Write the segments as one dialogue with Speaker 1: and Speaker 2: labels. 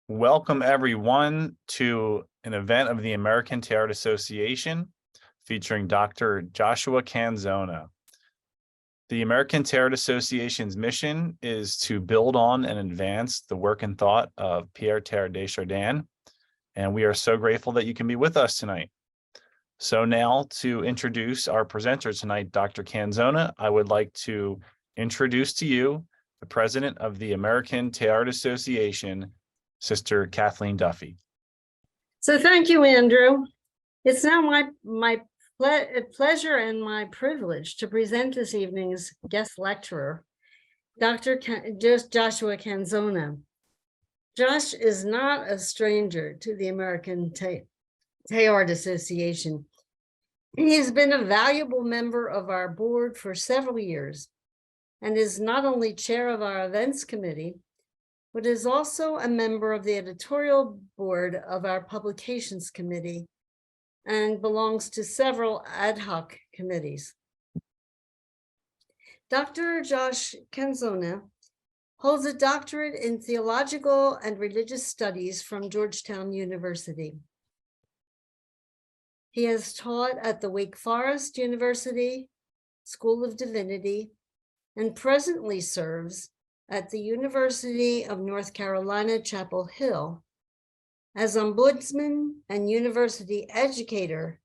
Speaker 1: Welcome everyone to an event of the American Teilhard Association featuring Dr. Joshua Canzona. The American Teilhard Association's mission is to build on and advance the work and thought of Pierre Teilhard de Chardin, and we are so grateful that you can be with us tonight. So now to introduce our presenter tonight, Dr. Canzona, I would like to introduce to you the president of the American Teilhard Association, Sister Kathleen Duffy.
Speaker 2: So thank you, Andrew. It's now my pleasure and my privilege to present this evening's guest lecturer, Dr. Joshua Canzona. Josh is not a stranger to the American Teilhard Association. He has been a valuable member of our board for several years and is not only chair of our events committee, but is also a member of the editorial board of our publications committee and belongs to several ad hoc committees. Dr. Josh Canzona holds a doctorate in theological and religious studies from Georgetown University. He has taught at the Wake Forest University School of Divinity and presently serves at the University of North Carolina, Chapel Hill, as ombudsman and university educator,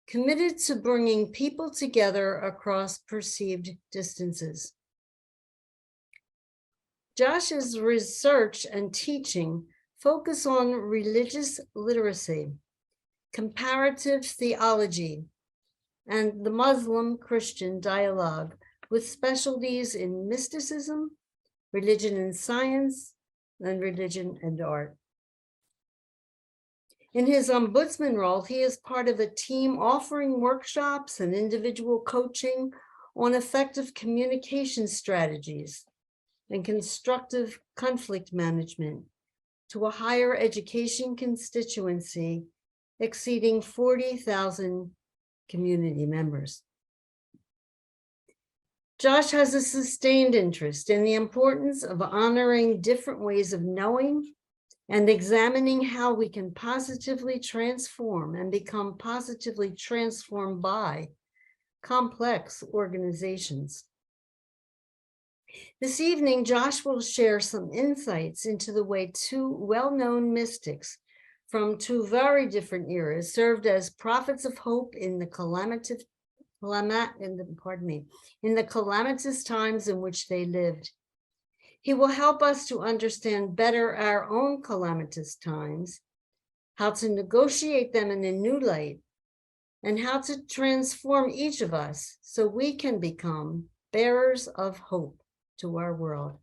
Speaker 2: committed to bringing people together across perceived distances. Josh's research and teaching focus on religious literacy, comparative theology, and the Muslim-Christian dialogue, with specialties in mysticism, religion and science, and religion and art. In his ombudsman role, he is part of a team offering workshops and individual coaching on effective communication strategies and constructive conflict management to a higher education constituency exceeding 40,000 community members. Josh has a sustained interest in the importance of honoring different ways of knowing and examining how we can positively transform and become positively transformed by complex organizations. This evening, Josh will share some insights into the way two well-known mystics from two very different eras served as prophets of hope in the calamitous times in which they lived. He will help us to understand better our own calamitous times, how to negotiate them in a new light, and how to transform each of us so we can become bearers of hope to our world.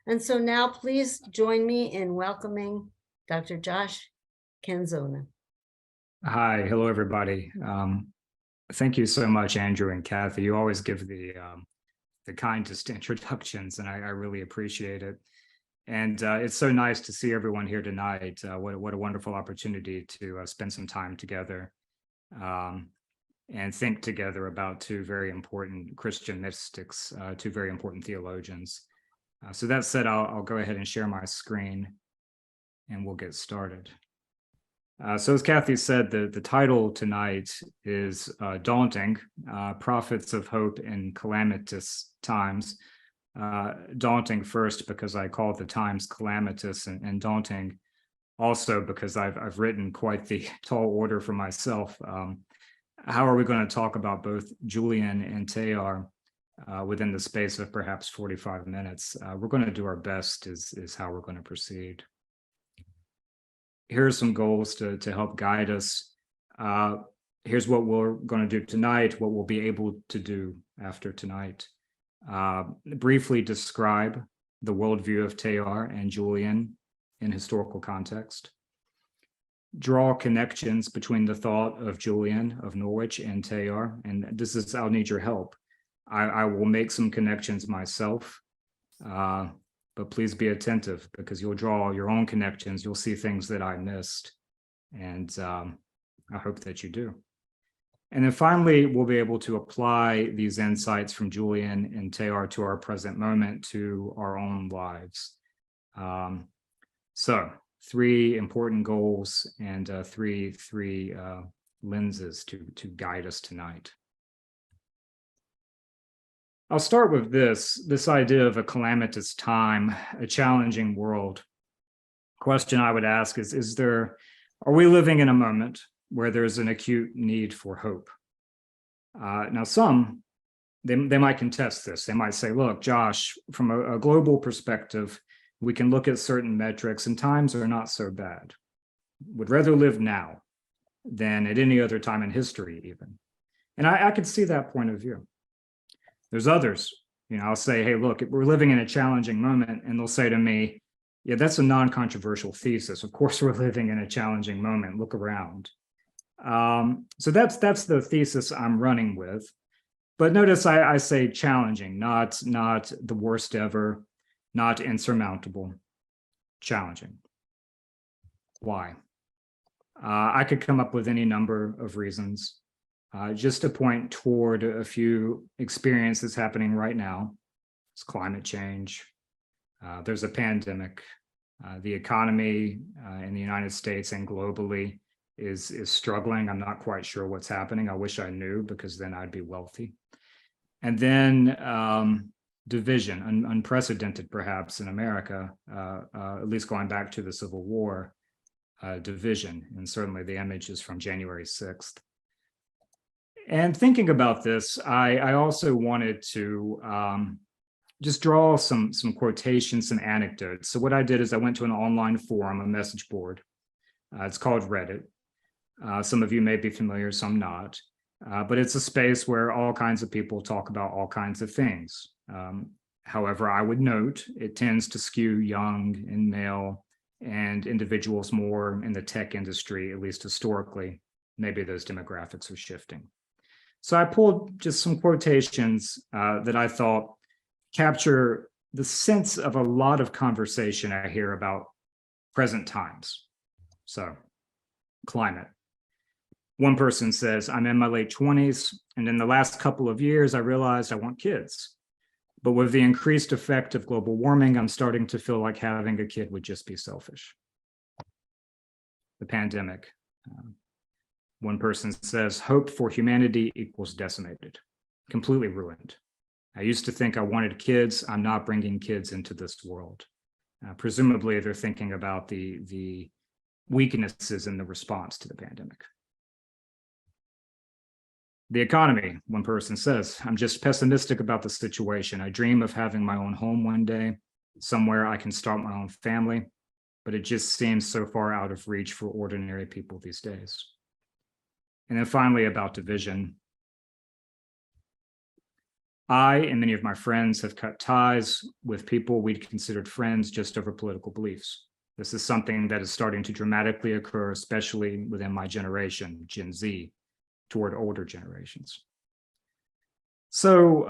Speaker 2: And so now please join me in welcoming Dr. Josh Canzona.
Speaker 3: Hi, hello everybody. Thank you so much, Andrew and Kathy. You always give the kindest introductions, and I really appreciate it. And it's so nice to see everyone here tonight. What a wonderful opportunity to spend some time together and think together about two very important Christian mystics, two very important theologians. So that said, I'll go ahead and share my screen, and we'll get started. So as Kathy said, the title tonight is Daunting, Prophets of Hope in Calamitous Times. Daunting first because I call the times calamitous, and daunting also because I've written quite the tall order for myself. How are we going to talk about both Julian and Teilhard within the space of perhaps 45 minutes? We're going to do our best is how we're going to proceed. Here are some goals to help guide us. Here's what we're going to do tonight, what we'll be able to do after tonight. Briefly describe the worldview of Teilhard and Julian in historical context. Draw connections between the thought of Julian of Norwich and Teilhard, and I'll need your help. I will make some connections myself, but please be attentive because you'll draw your own connections. You'll see things that I missed, and I hope that you do. And then finally, we'll be able to apply these insights from Julian and Teilhard to our present moment, to our own lives. So three important goals and three lenses to guide us tonight. I'll start with this idea of a calamitous time, a challenging world. Question I would ask is are we living in a moment where there's an acute need for hope? Now, some, they might contest this. They might say, look, Josh, from a global perspective, we can look at certain metrics and times are not so bad. Would rather live now than at any other time in history even. And I could see that point of view. There's others, I'll say, hey, look, we're living in a challenging moment. And they'll say to me, yeah, that's a non-controversial thesis. Of course, we're living in a challenging moment. Look around. So that's the thesis I'm running with. But notice I say challenging, not the worst ever, not insurmountable, challenging. Why? I could come up with any number of reasons. Just to point toward a few experiences happening right now. It's climate change. There's a pandemic. The economy in the United States and globally is struggling. I'm not quite sure what's happening. I wish I knew, because then I'd be wealthy. And then division, unprecedented perhaps in America, at least going back to the Civil War, division. And certainly the image is from January 6th. And thinking about this, I also wanted to just draw some quotations, some anecdotes. So what I did is I went to an online forum, a message board. It's called Reddit. Some of you may be familiar, some not. But it's a space where all kinds of people talk about all kinds of things. However, I would note it tends to skew young and male and individuals more in the tech industry, at least historically. Maybe those demographics are shifting. So I pulled just some quotations that I thought capture the sense of a lot of conversation I hear about present times. So, climate. One person says, I'm in my late 20s, and in the last couple of years, I realized I want kids. But with the increased effect of global warming, I'm starting to feel like having a kid would just be selfish. The pandemic. One person says, hope for humanity equals decimated, completely ruined. I used to think I wanted kids. I'm not bringing kids into this world. Presumably, they're thinking about the weaknesses in the response to the pandemic. The economy, one person says, I'm just pessimistic about the situation. I dream of having my own home one day, somewhere I can start my own family, but it just seems so far out of reach for ordinary people these days. And then finally, about division. I and many of my friends have cut ties with people we'd considered friends just over political beliefs. This is something that is starting to dramatically occur, especially within my generation, Gen Z, toward older generations. So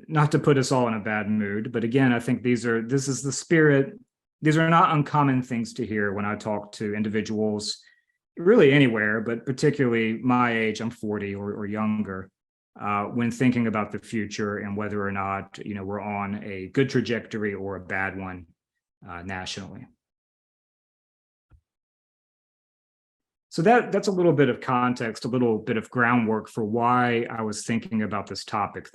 Speaker 3: not to put us all in a bad mood, but again, I think this is the spirit. These are not uncommon things to hear when I talk to individuals, really anywhere, but particularly my age, I'm 40 or younger, when thinking about the future and whether or not we're on a good trajectory or a bad one nationally. So that's a little bit of context, a little bit of groundwork for why I was thinking about this topic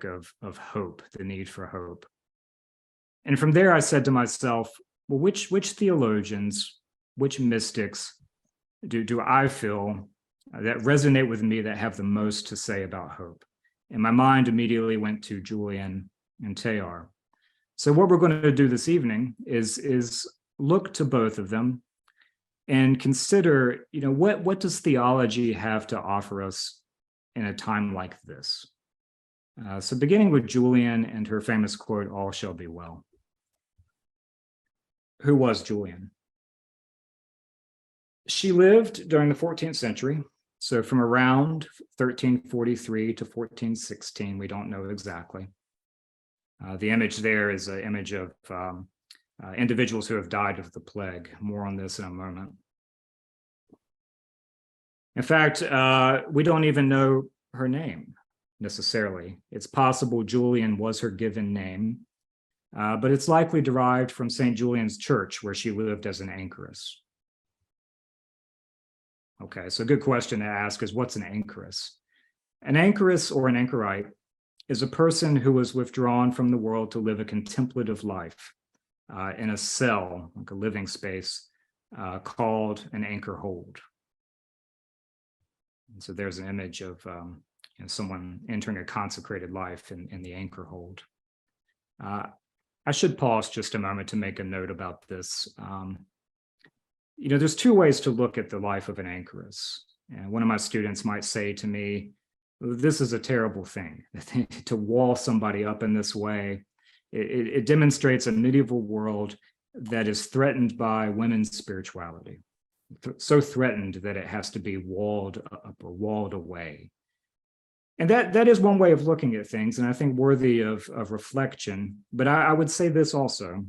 Speaker 3: of hope, the need for hope. And from there, I said to myself, well, which theologians, which mystics do I feel that resonate with me, that have the most to say about hope? And my mind immediately went to Julian and Teilhard. So what we're going to do this evening is look to both of them and consider, what does theology have to offer us in a time like this? So beginning with Julian and her famous quote, all shall be well. Who was Julian? She lived during the 14th century. So from around 1343 to 1416, we don't know exactly. The image there is an image of individuals who have died of the plague. More on this in a moment. In fact, we don't even know her name necessarily. It's possible Julian was her given name. but it's likely derived from St. Julian's Church, where she lived as an anchoress. Okay, so a good question to ask is, what's an anchoress? An anchoress or an anchorite is a person who was withdrawn from the world to live a contemplative life in a cell, like a living space, called an anchor hold. And so there's an image of someone entering a consecrated life in the anchor hold. I should pause just a moment to make a note about this. There's two ways to look at the life of an anchoress. And one of my students might say to me, this is a terrible thing to wall somebody up in this way. It demonstrates a medieval world that is threatened by women's spirituality, so threatened that it has to be walled up or walled away. And that is one way of looking at things, and I think worthy of reflection. But I would say this also,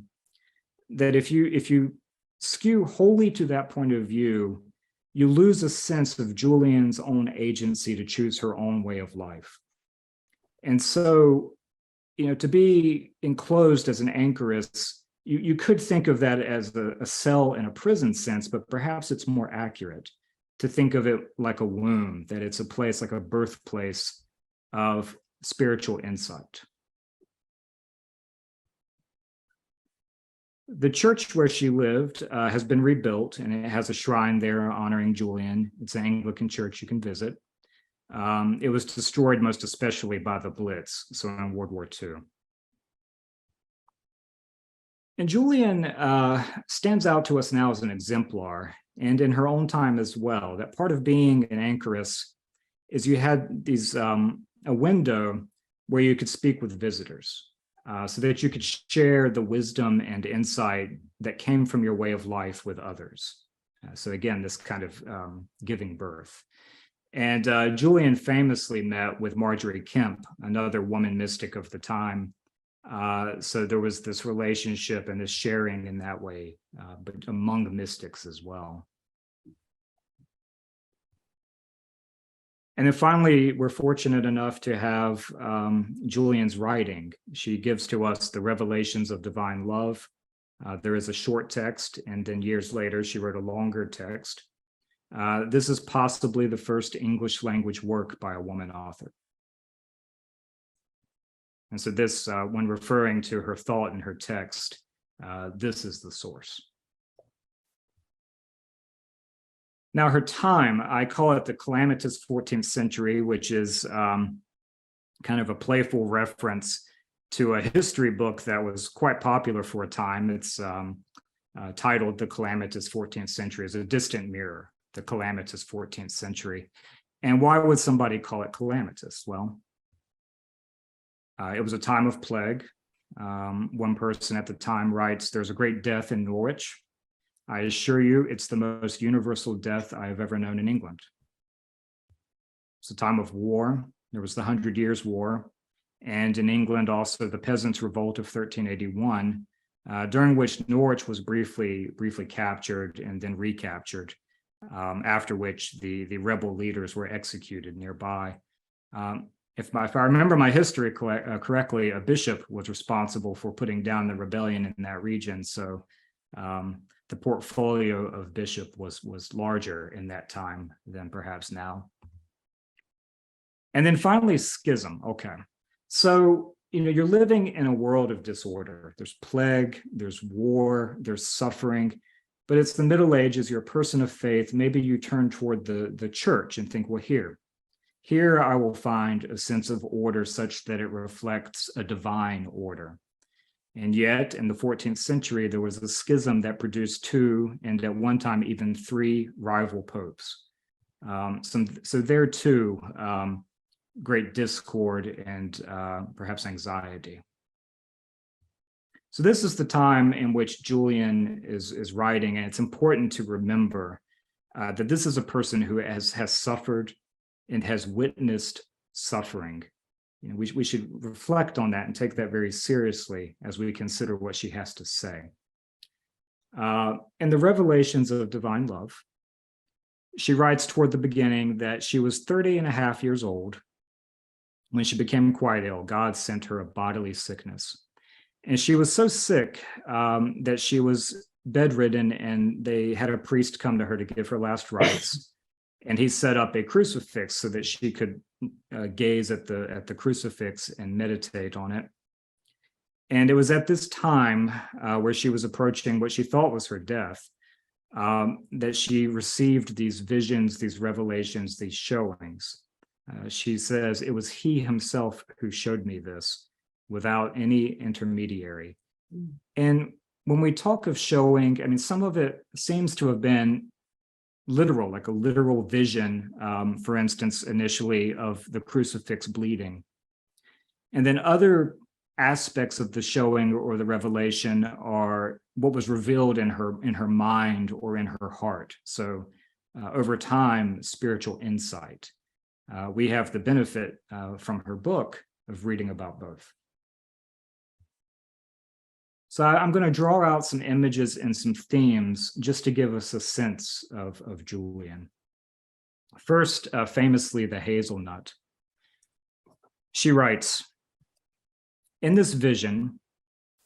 Speaker 3: that if you skew wholly to that point of view, you lose a sense of Julian's own agency to choose her own way of life. And so, to be enclosed as an anchoress, you could think of that as a cell in a prison sense, but perhaps it's more accurate to think of it like a womb, that it's a place like a birthplace of spiritual insight. The church where she lived has been rebuilt, and it has a shrine there honoring Julian. It's an Anglican church you can visit. It was destroyed most especially by the Blitz, so in World War II. And Julian stands out to us now as an exemplar, and in her own time as well, that part of being an anchoress is you had these a window where you could speak with visitors. So that you could share the wisdom and insight that came from your way of life with others. So again, this kind of giving birth. And Julian famously met with Marjorie Kemp, another woman mystic of the time. So there was this relationship and this sharing in that way, but among the mystics as well. And then finally, we're fortunate enough to have Julian's writing. She gives to us the revelations of divine love. There is a short text, and then years later, she wrote a longer text. This is possibly the first English language work by a woman author. And so this, when referring to her thought in her text, this is the source. Now, her time, I call it the Calamitous 14th century, which is kind of a playful reference to a history book that was quite popular for a time. It's titled The Calamitous 14th Century, as a distant mirror, the Calamitous 14th century. And why would somebody call it calamitous? Well, it was a time of plague. One person at the time writes, "There's a great death in Norwich. I assure you, it's the most universal death I have ever known in England." It's a time of war. There was the 100 Years' War, and in England also the Peasants' Revolt of 1381, during which Norwich was briefly captured and then recaptured, after which the rebel leaders were executed nearby. If I remember my history correctly, a bishop was responsible for putting down the rebellion in that region. So the portfolio of bishop was larger in that time than perhaps now. And then finally, schism. Okay. So, you're living in a world of disorder. There's plague, there's war, there's suffering, but it's the Middle Ages. You're a person of faith. Maybe you turn toward the church and think, well, here I will find a sense of order such that it reflects a divine order. And yet, in the 14th century, there was a schism that produced 2, and at one time even 3 rival popes. So there too, great discord and perhaps anxiety. So this is the time in which Julian is writing, and it's important to remember that this is a person who has suffered and has witnessed suffering. We should reflect on that and take that very seriously as we consider what she has to say. In the Revelations of Divine Love, she writes toward the beginning that she was 30 and a half years old when she became quite ill. God sent her a bodily sickness. And she was so sick that she was bedridden, and they had a priest come to her to give her last rites. And he set up a crucifix so that she could gaze at the crucifix and meditate on it. And it was at this time where she was approaching what she thought was her death, that she received these visions, these revelations, these showings. She says, "It was he himself who showed me this without any intermediary." And when we talk of showing, I mean, some of it seems to have been literal, like a literal vision, for instance, initially of the crucifix bleeding. And then other aspects of the showing or the revelation are what was revealed in her mind or in her heart. So over time, spiritual insight. We have the benefit from her book of reading about both. So I'm going to draw out some images and some themes just to give us a sense of Julian. First, famously, the hazelnut. She writes, "In this vision,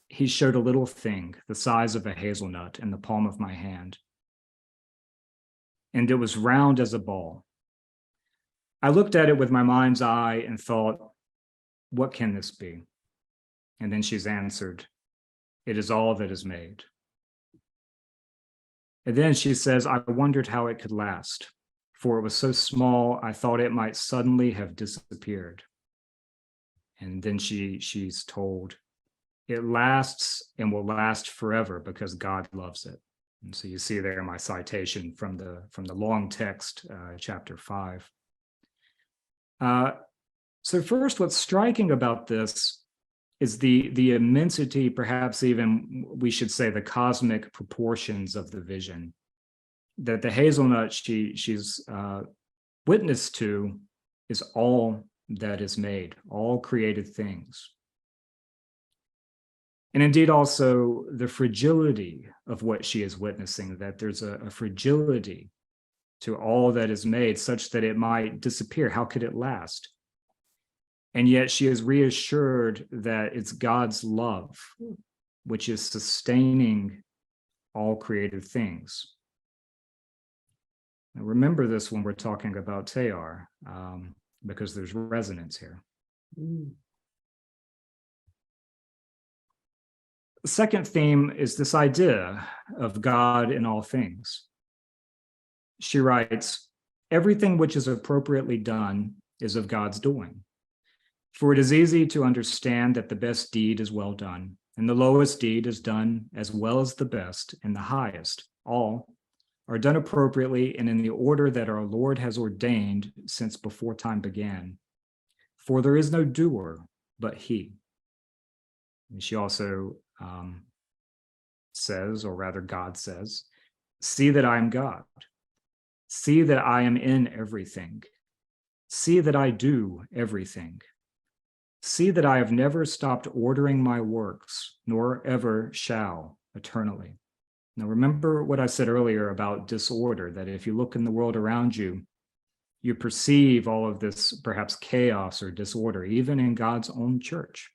Speaker 3: he showed a little thing the size of a hazelnut in the palm of my hand, and it was round as a ball. I looked at it with my mind's eye and thought, what can this be? And then she's answered, it is all that is made. And then she says, I wondered how it could last, for it was so small, I thought it might suddenly have disappeared. And then she's told, it lasts and will last forever because God loves it. And so you see there my citation from the long text, chapter 5. So first, what's striking about this is the immensity, perhaps even we should say the cosmic proportions of the vision. That the hazelnut she's witness to is all that is made, all created things. And indeed also the fragility of what she is witnessing, that there's a fragility to all that is made such that it might disappear. How could it last? And yet she is reassured that it's God's love, which is sustaining all created things. Now remember this when we're talking about Teilhard, because there's resonance here. The second theme is this idea of God in all things. She writes, everything which is appropriately done is of God's doing. For it is easy to understand that the best deed is well done, and the lowest deed is done as well as the best, and the highest, all, are done appropriately and in the order that our Lord has ordained since before time began. For there is no doer but he. And she also says, or rather God says, see that I am God. See that I am in everything. See that I do everything. See that I have never stopped ordering my works, nor ever shall eternally. Now, remember what I said earlier about disorder, that if you look in the world around you, you perceive all of this perhaps chaos or disorder, even in God's own church.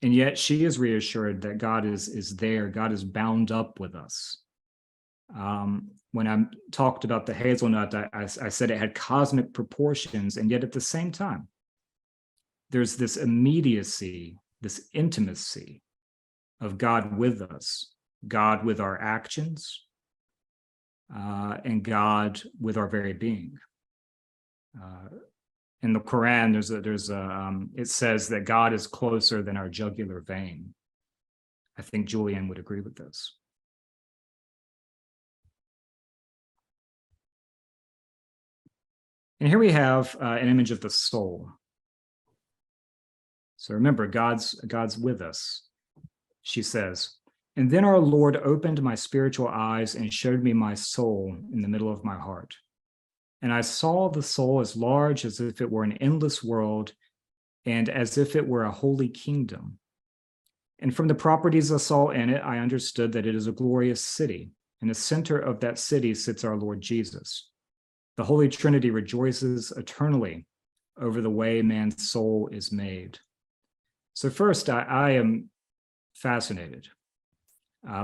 Speaker 3: And yet she is reassured that God is there. God is bound up with us. When I talked about the hazelnut, I said it had cosmic proportions, and yet at the same time, there's this immediacy, this intimacy of God with us, God with our actions, and God with our very being. In the Quran, it says that God is closer than our jugular vein. I think Julian would agree with this. And here we have an image of the soul. So remember, God's with us. She says, and then our Lord opened my spiritual eyes and showed me my soul in the middle of my heart. And I saw the soul as large as if it were an endless world and as if it were a holy kingdom. And from the properties I saw in it, I understood that it is a glorious city. In the center of that city sits our Lord Jesus. The Holy Trinity rejoices eternally over the way man's soul is made. So first, I am fascinated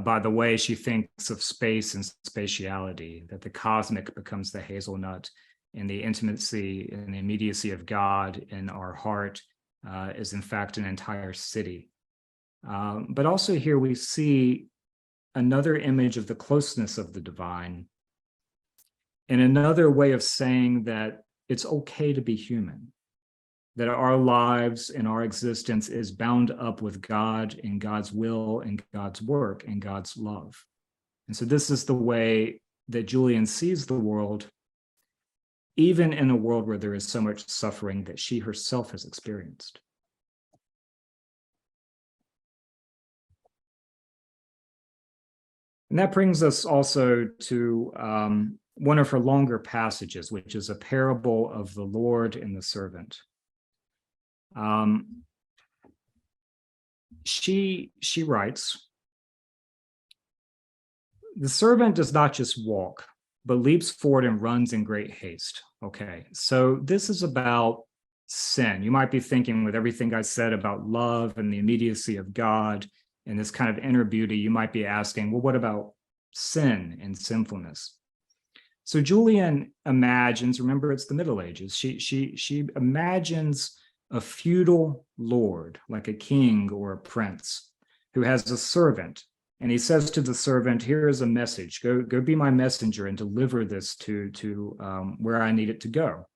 Speaker 3: by the way she thinks of space and spatiality, that the cosmic becomes the hazelnut, and the intimacy and the immediacy of God in our heart is in fact an entire city. But also here we see another image of the closeness of the divine, and another way of saying that it's okay to be human, that our lives and our existence is bound up with God and God's will and God's work and God's love. And so this is the way that Julian sees the world, even in a world where there is so much suffering that she herself has experienced. And that brings us also to one of her longer passages, which is a parable of the Lord and the servant. She writes, "The servant does not just walk, but leaps forward and runs in great haste." Okay, so this is about sin. You might be thinking, with everything I said about love and the immediacy of God and this kind of inner beauty, you might be asking, well, what about sin and sinfulness? So Julian imagines, remember, it's the Middle Ages. She imagines a feudal lord, like a king or a prince, who has a servant, and he says to the servant, "Here is a message. Go be my messenger and deliver this to where I need it to go."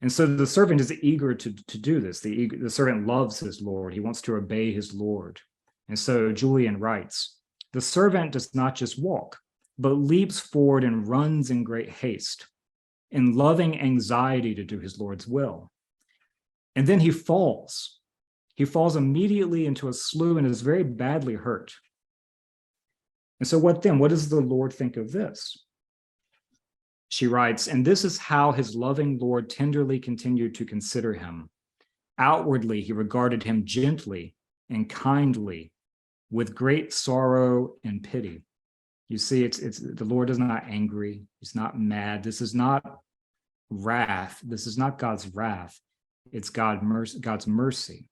Speaker 3: And so the servant is eager to do this. The servant loves his lord. He wants to obey his lord. And so Julian writes, "The servant does not just walk, but leaps forward and runs in great haste, in loving anxiety to do his lord's will. And then he falls. He falls immediately into a slough and is very badly hurt." And so what then? What does the Lord think of this? She writes, "And this is how his loving Lord tenderly continued to consider him. Outwardly, he regarded him gently and kindly, with great sorrow and pity." You see, it's the Lord is not angry. He's not mad. This is not wrath. This is not God's wrath. It's God's mercy.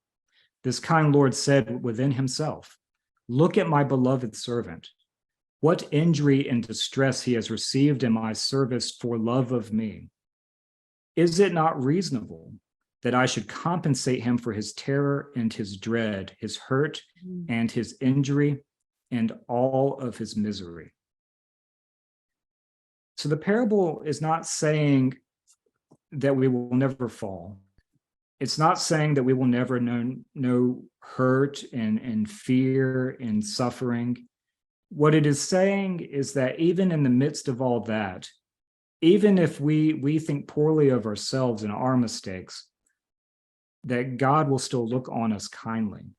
Speaker 3: This kind Lord said within himself, "Look at my beloved servant. What injury and distress he has received in my service for love of me. Is it not reasonable that I should compensate him for his terror and his dread, his hurt and his injury, and all of his misery?" So the parable is not saying that we will never fall. It's not saying that we will never know hurt and fear and suffering. What it is saying is that even in the midst of all that, even if we think poorly of ourselves and our mistakes, that God will still look on us kindly,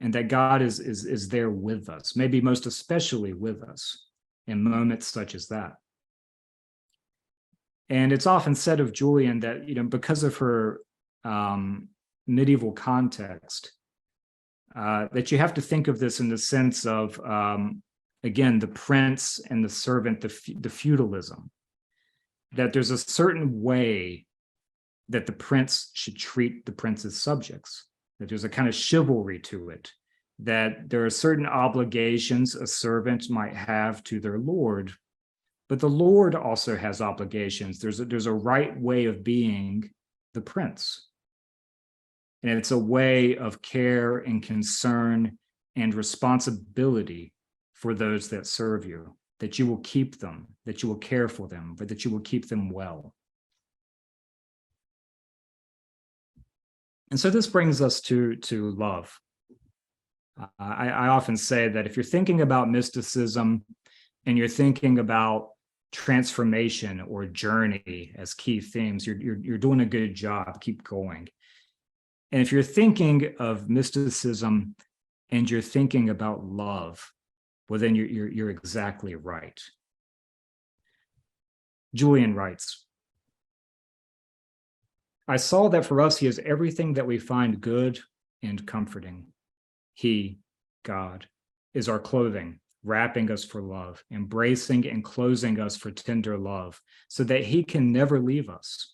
Speaker 3: and that God is there with us, maybe most especially with us in moments such as that. And it's often said of Julian that, because of her medieval context, that you have to think of this in the sense of, again, the prince and the servant, the feudalism, that there's a certain way that the prince should treat the prince's subjects, that there's a kind of chivalry to it, that there are certain obligations a servant might have to their lord, but the Lord also has obligations. There's a right way of being the prince. And it's a way of care and concern and responsibility for those that serve you, that you will keep them, that you will care for them, but that you will keep them well. And so this brings us to love. I often say that if you're thinking about mysticism and you're thinking about transformation or journey as key themes, you're doing a good job. Keep going. And if you're thinking of mysticism and you're thinking about love, well, then you're exactly right. Julian writes, "I saw that for us he is everything that we find good and comforting. He, God, is our clothing, wrapping us for love, embracing and closing us for tender love, so that he can never leave us,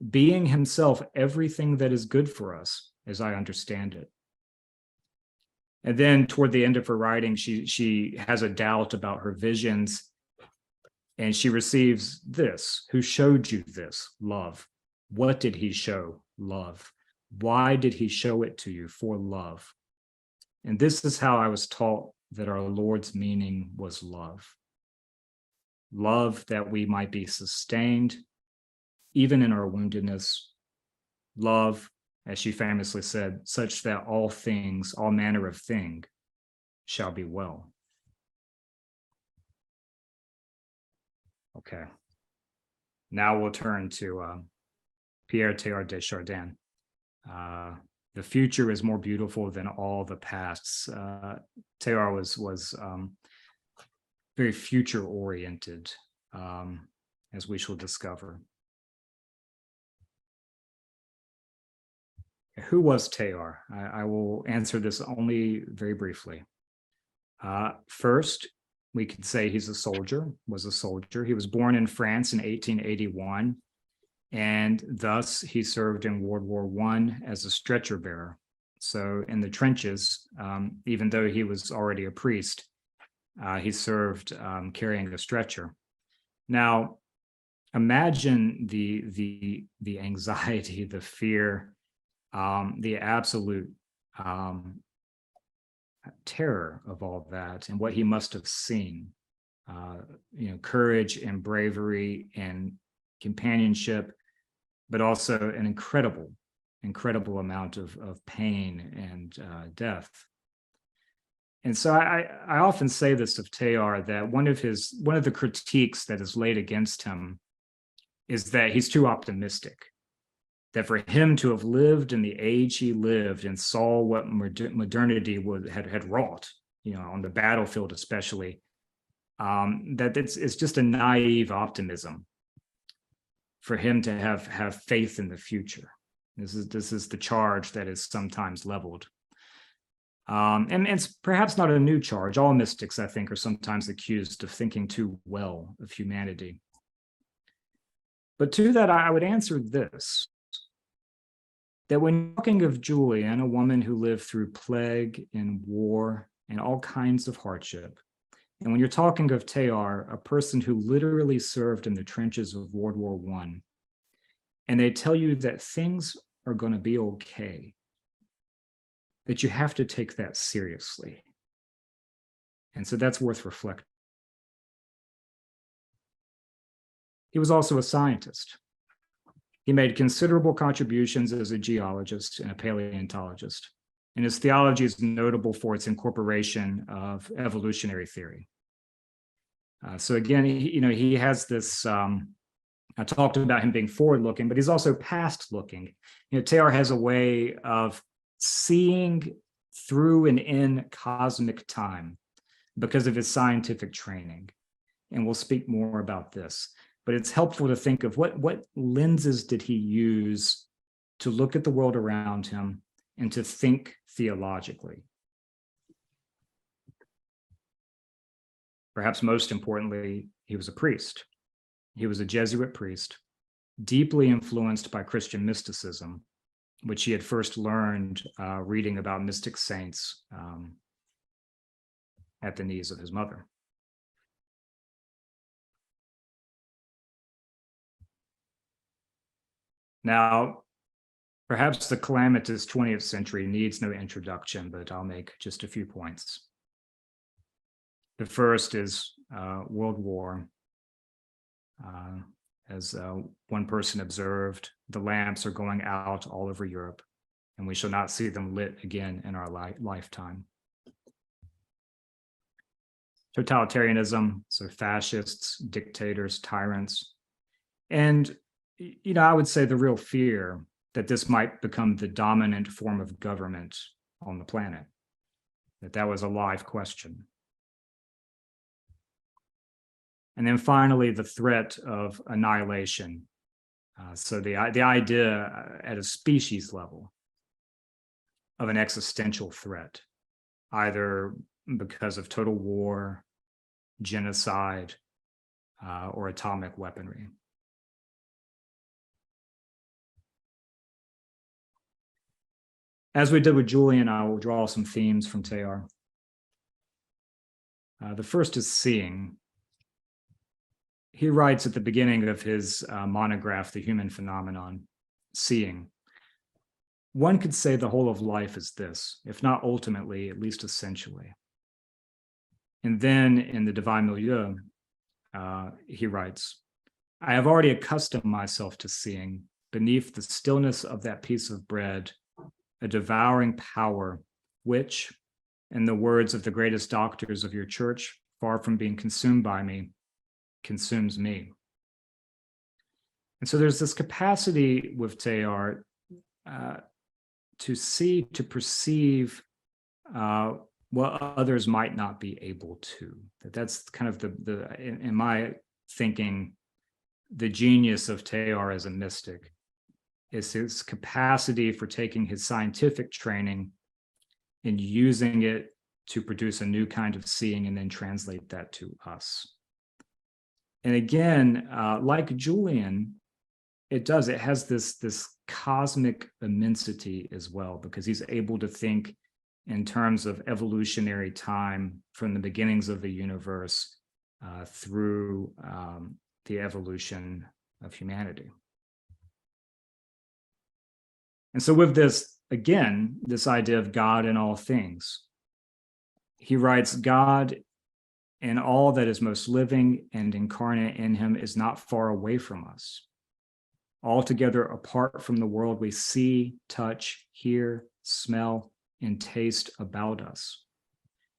Speaker 3: being himself everything that is good for us, as I understand it. And then toward the end of her writing, she has a doubt about her visions. And she receives this: who showed you this? Love. What did he show? Love. Why did he show it to you? For love. And this is how I was taught that our Lord's meaning was love. Love that we might be sustained, even in our woundedness. Love, as she famously said, such that all things, all manner of thing, shall be well. Okay. Now we'll turn to Pierre Teilhard de Chardin. The future is more beautiful than all the pasts. Teilhard was very future-oriented, as we shall discover. Who was Teilhard? I will answer this only very briefly. First, we could say he's a soldier, was a soldier. He was born in France in 1881, and thus he served in World War I as a stretcher bearer. So in the trenches, even though he was already a priest, he served carrying a stretcher. Now, imagine the anxiety, the fear, the absolute terror of all that, and what he must have seen. Courage and bravery and companionship, but also an incredible amount of pain and death. And so I often say this of Teilhard, that one of the critiques that is laid against him is that he's too optimistic. That for him to have lived in the age he lived and saw what modernity had wrought, on the battlefield especially, that it's just a naive optimism for him to have faith in the future. This is the charge that is sometimes leveled. And it's perhaps not a new charge. All mystics, I think, are sometimes accused of thinking too well of humanity. But to that, I would answer this: that when talking of Julian, a woman who lived through plague and war and all kinds of hardship, and when you're talking of Teilhard, a person who literally served in the trenches of World War I, and they tell you that things are going to be okay, that you have to take that seriously. And so that's worth reflecting. He was also a scientist. He made considerable contributions as a geologist and a paleontologist, and his theology is notable for its incorporation of evolutionary theory. So again, he has this, I talked about him being forward-looking, but he's also past-looking. Teilhard has a way of seeing through and in cosmic time because of his scientific training, and we'll speak more about this. But it's helpful to think of what lenses did he use to look at the world around him and to think theologically. Perhaps most importantly, he was a priest. He was a Jesuit priest, deeply influenced by Christian mysticism, which he had first learned reading about mystic saints at the knees of his mother. Now, perhaps the calamitous 20th century needs no introduction, but I'll make just a few points. The first is World War. As one person observed, the lamps are going out all over Europe, and we shall not see them lit again in our lifetime. Totalitarianism, so fascists, dictators, tyrants, and I would say the real fear that this might become the dominant form of government on the planet, that was a live question. And then finally, the threat of annihilation. So the idea at a species level of an existential threat, either because of total war, genocide, or atomic weaponry. As we did with Julian, I will draw some themes from Teilhard. The first is seeing. He writes at the beginning of his monograph, The Human Phenomenon, seeing. One could say the whole of life is this, if not ultimately, at least essentially. And then in the Divine Milieu, he writes, I have already accustomed myself to seeing, beneath the stillness of that piece of bread, a devouring power, which, in the words of the greatest doctors of your church, far from being consumed by me, consumes me. And so there's this capacity with Teilhard to see, to perceive what others might not be able to. That's kind of in my thinking, the genius of Teilhard as a mystic is his capacity for taking his scientific training and using it to produce a new kind of seeing and then translate that to us. And again, like Julian, it has this cosmic immensity as well, because he's able to think in terms of evolutionary time from the beginnings of the universe through the evolution of humanity. And so with this, again, this idea of God in all things, he writes, God in all that is most living and incarnate in him is not far away from us. Altogether apart from the world we see, touch, hear, smell, and taste about us.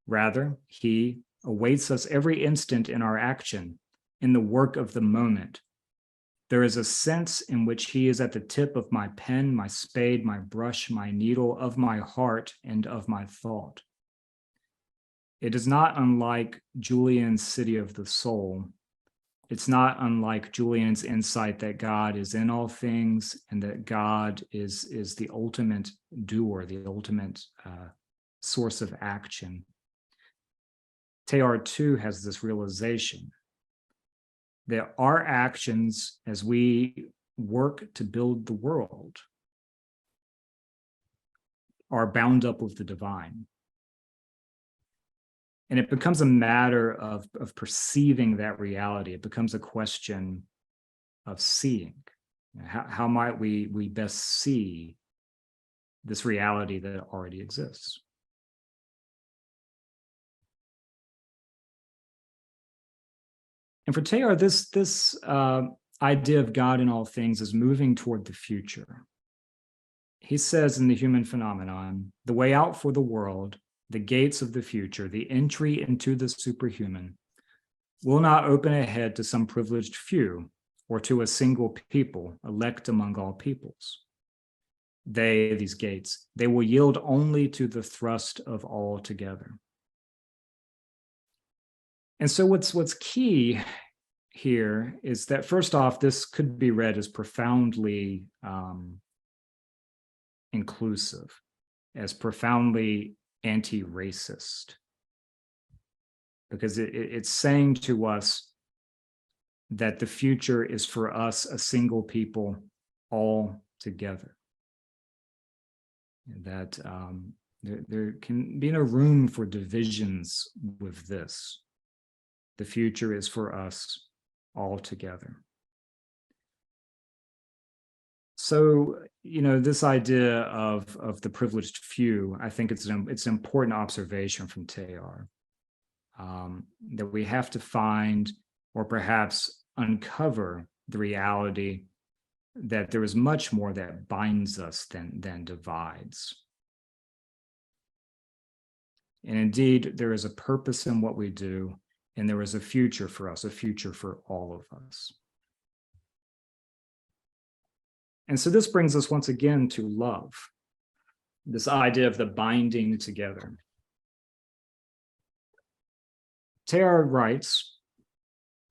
Speaker 3: Rather, he awaits us every instant in our action, in the work of the moment. There is a sense in which he is at the tip of my pen, my spade, my brush, my needle, of my heart, and of my thought. It is not unlike Julian's city of the soul. It's not unlike Julian's insight that God is in all things and that God is the ultimate doer, the ultimate source of action. Teilhard too has this realization that our actions as we work to build the world are bound up with the divine. And it becomes a matter of perceiving that reality. It becomes a question of seeing. How might we best see this reality that already exists? And for Teilhard, this idea of God in all things is moving toward the future. He says in The Human Phenomenon, the way out for the world, the gates of the future, the entry into the superhuman, will not open ahead to some privileged few or to a single people, elect among all peoples. These gates, they will yield only to the thrust of all together. And so what's key here is that, first off, this could be read as profoundly inclusive, as profoundly anti-racist, because it's saying to us that the future is for us a single people all together. That there can be no room for divisions with this. The future is for us all together. So, this idea of the privileged few, I think it's an important observation from Teilhard, that we have to find, or perhaps uncover, the reality that there is much more that binds us than divides. And indeed, there is a purpose in what we do, and there is a future for us, a future for all of us. And so this brings us once again to love, this idea of the binding together. Teilhard writes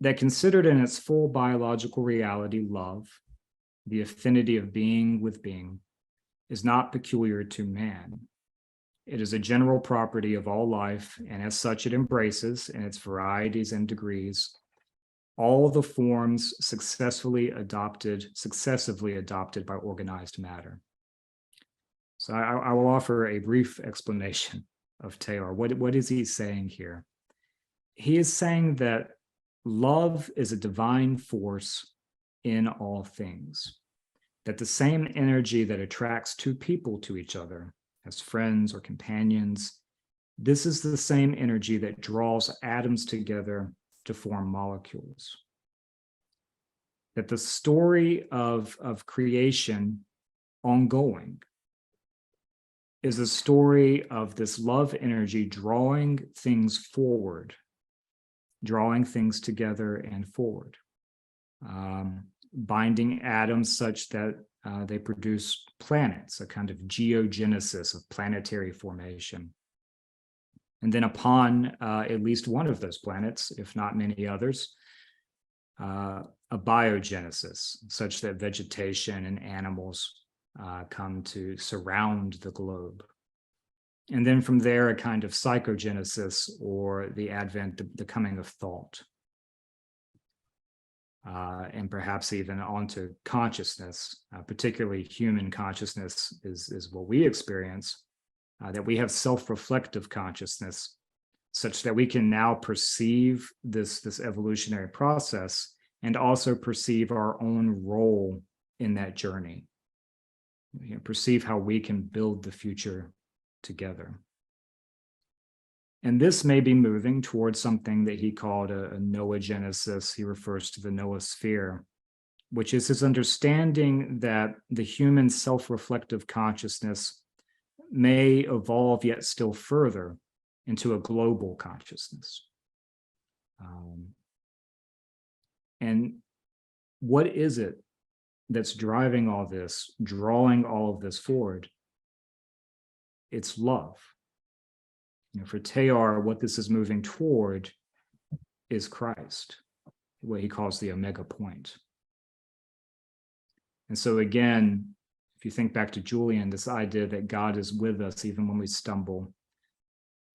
Speaker 3: that considered in its full biological reality, love, the affinity of being with being, is not peculiar to man. It is a general property of all life, and as such it embraces, in its varieties and degrees, all the forms successively adopted by organized matter. So I will offer a brief explanation of Teilhard. What is he saying here? He is saying that love is a divine force in all things, that the same energy that attracts two people to each other as friends or companions, this is the same energy that draws atoms together to form molecules. That the story of creation ongoing is a story of this love energy drawing things forward, drawing things together and forward, binding atoms such that they produce planets, a kind of geogenesis of planetary formation. And then upon at least one of those planets, if not many others, a biogenesis, such that vegetation and animals come to surround the globe. And then from there, a kind of psychogenesis, or the advent, the coming of thought. And perhaps even onto consciousness, particularly human consciousness is what we experience, that we have self-reflective consciousness, such that we can now perceive this evolutionary process and also perceive our own role in that journey. Perceive how we can build the future together. And this may be moving towards something that he called a noagenesis. He refers to the noosphere, which is his understanding that the human self-reflective consciousness may evolve yet still further into a global consciousness. And what is it that's driving all this, drawing all of this forward? It's love. For Teilhard, what this is moving toward is Christ, what he calls the omega point. And so again, if you think back to Julian, this idea that God is with us even when we stumble,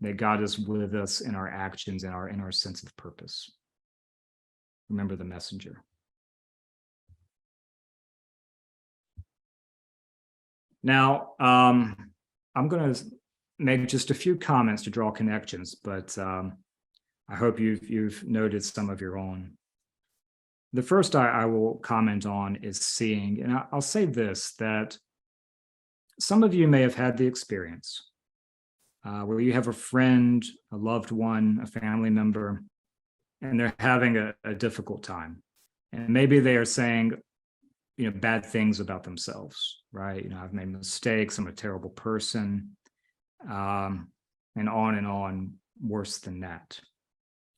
Speaker 3: that God is with us in our actions and in our sense of purpose. Remember the messenger. Now, I'm going to make just a few comments to draw connections, but I hope you've noted some of your own. The first I will comment on is seeing, and I'll say this, that some of you may have had the experience where you have a friend, a loved one, a family member, and they're having a difficult time. And maybe they are saying, bad things about themselves, right? I've made mistakes, I'm a terrible person, and on, worse than that.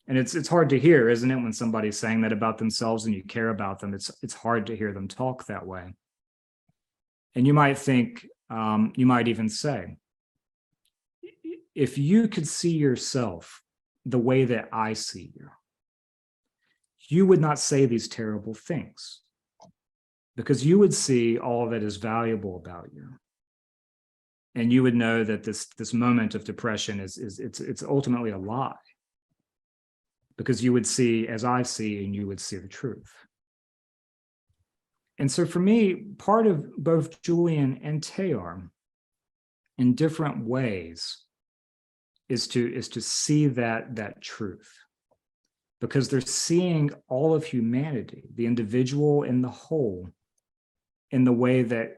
Speaker 3: And it's hard to hear, isn't it, when somebody's saying that about themselves and you care about them? It's hard to hear them talk that way. And you might think, you might even say, if you could see yourself the way that I see you, you would not say these terrible things, because you would see all that is valuable about you. And you would know that this moment of depression it's ultimately a lie, because you would see as I see, and you would see the truth. And so for me, part of both Julian and Teilhard, in different ways, is to see that truth, because they're seeing all of humanity, the individual and the whole, in the way that,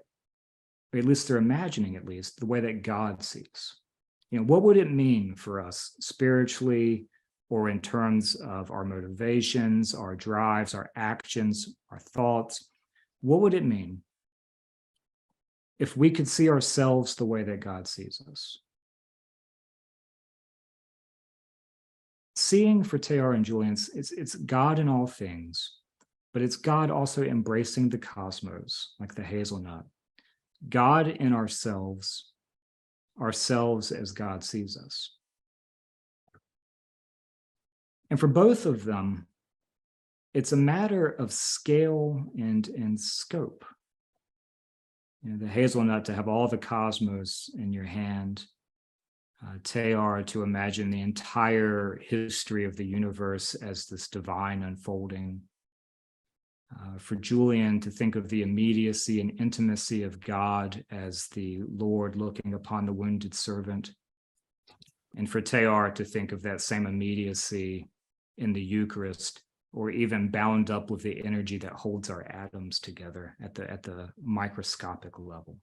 Speaker 3: or at least they're imagining, at least the way that God sees. What would it mean for us spiritually, or in terms of our motivations, our drives, our actions, our thoughts? What would it mean if we could see ourselves the way that God sees us? Seeing for Teilhard and Julian, it's God in all things, but it's God also embracing the cosmos, like the hazelnut. God in ourselves as God sees us. And for both of them, it's a matter of scale and scope. The hazelnut to have all the cosmos in your hand, Teilhard to imagine the entire history of the universe as this divine unfolding. For Julian to think of the immediacy and intimacy of God as the Lord looking upon the wounded servant. And for Teilhard to think of that same immediacy in the Eucharist, or even bound up with the energy that holds our atoms together at the microscopic level.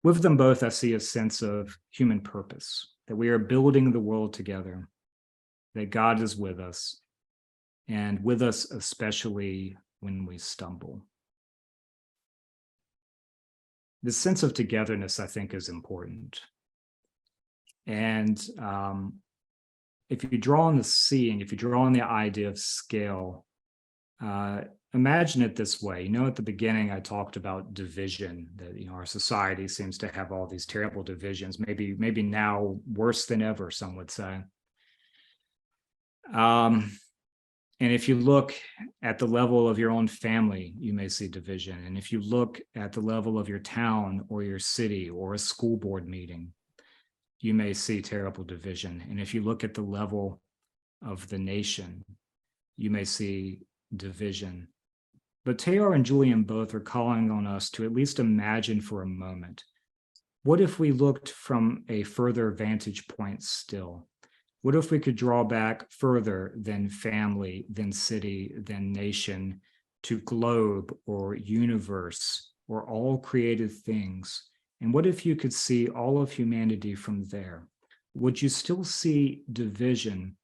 Speaker 3: With them both, I see a sense of human purpose, that we are building the world together, that God is with us, and with us especially when we stumble. This sense of togetherness, I think, is important. And if you draw on the seeing, if you draw on the idea of scale, imagine it this way. You know, at the beginning, I talked about division, that, you know, our society seems to have all these terrible divisions, maybe now worse than ever, some would say. And if you look at the level of your own family, you may see division. And if you look at the level of your town or your city or a school board meeting, you may see terrible division. And if you look at the level of the nation, you may see division. But Teilhard and Julian both are calling on us to at least imagine for a moment, what if we looked from a further vantage point still? What if we could draw back further than family, than city, than nation, to globe or universe or all created things? And what if you could see all of humanity from there? Would you still see division,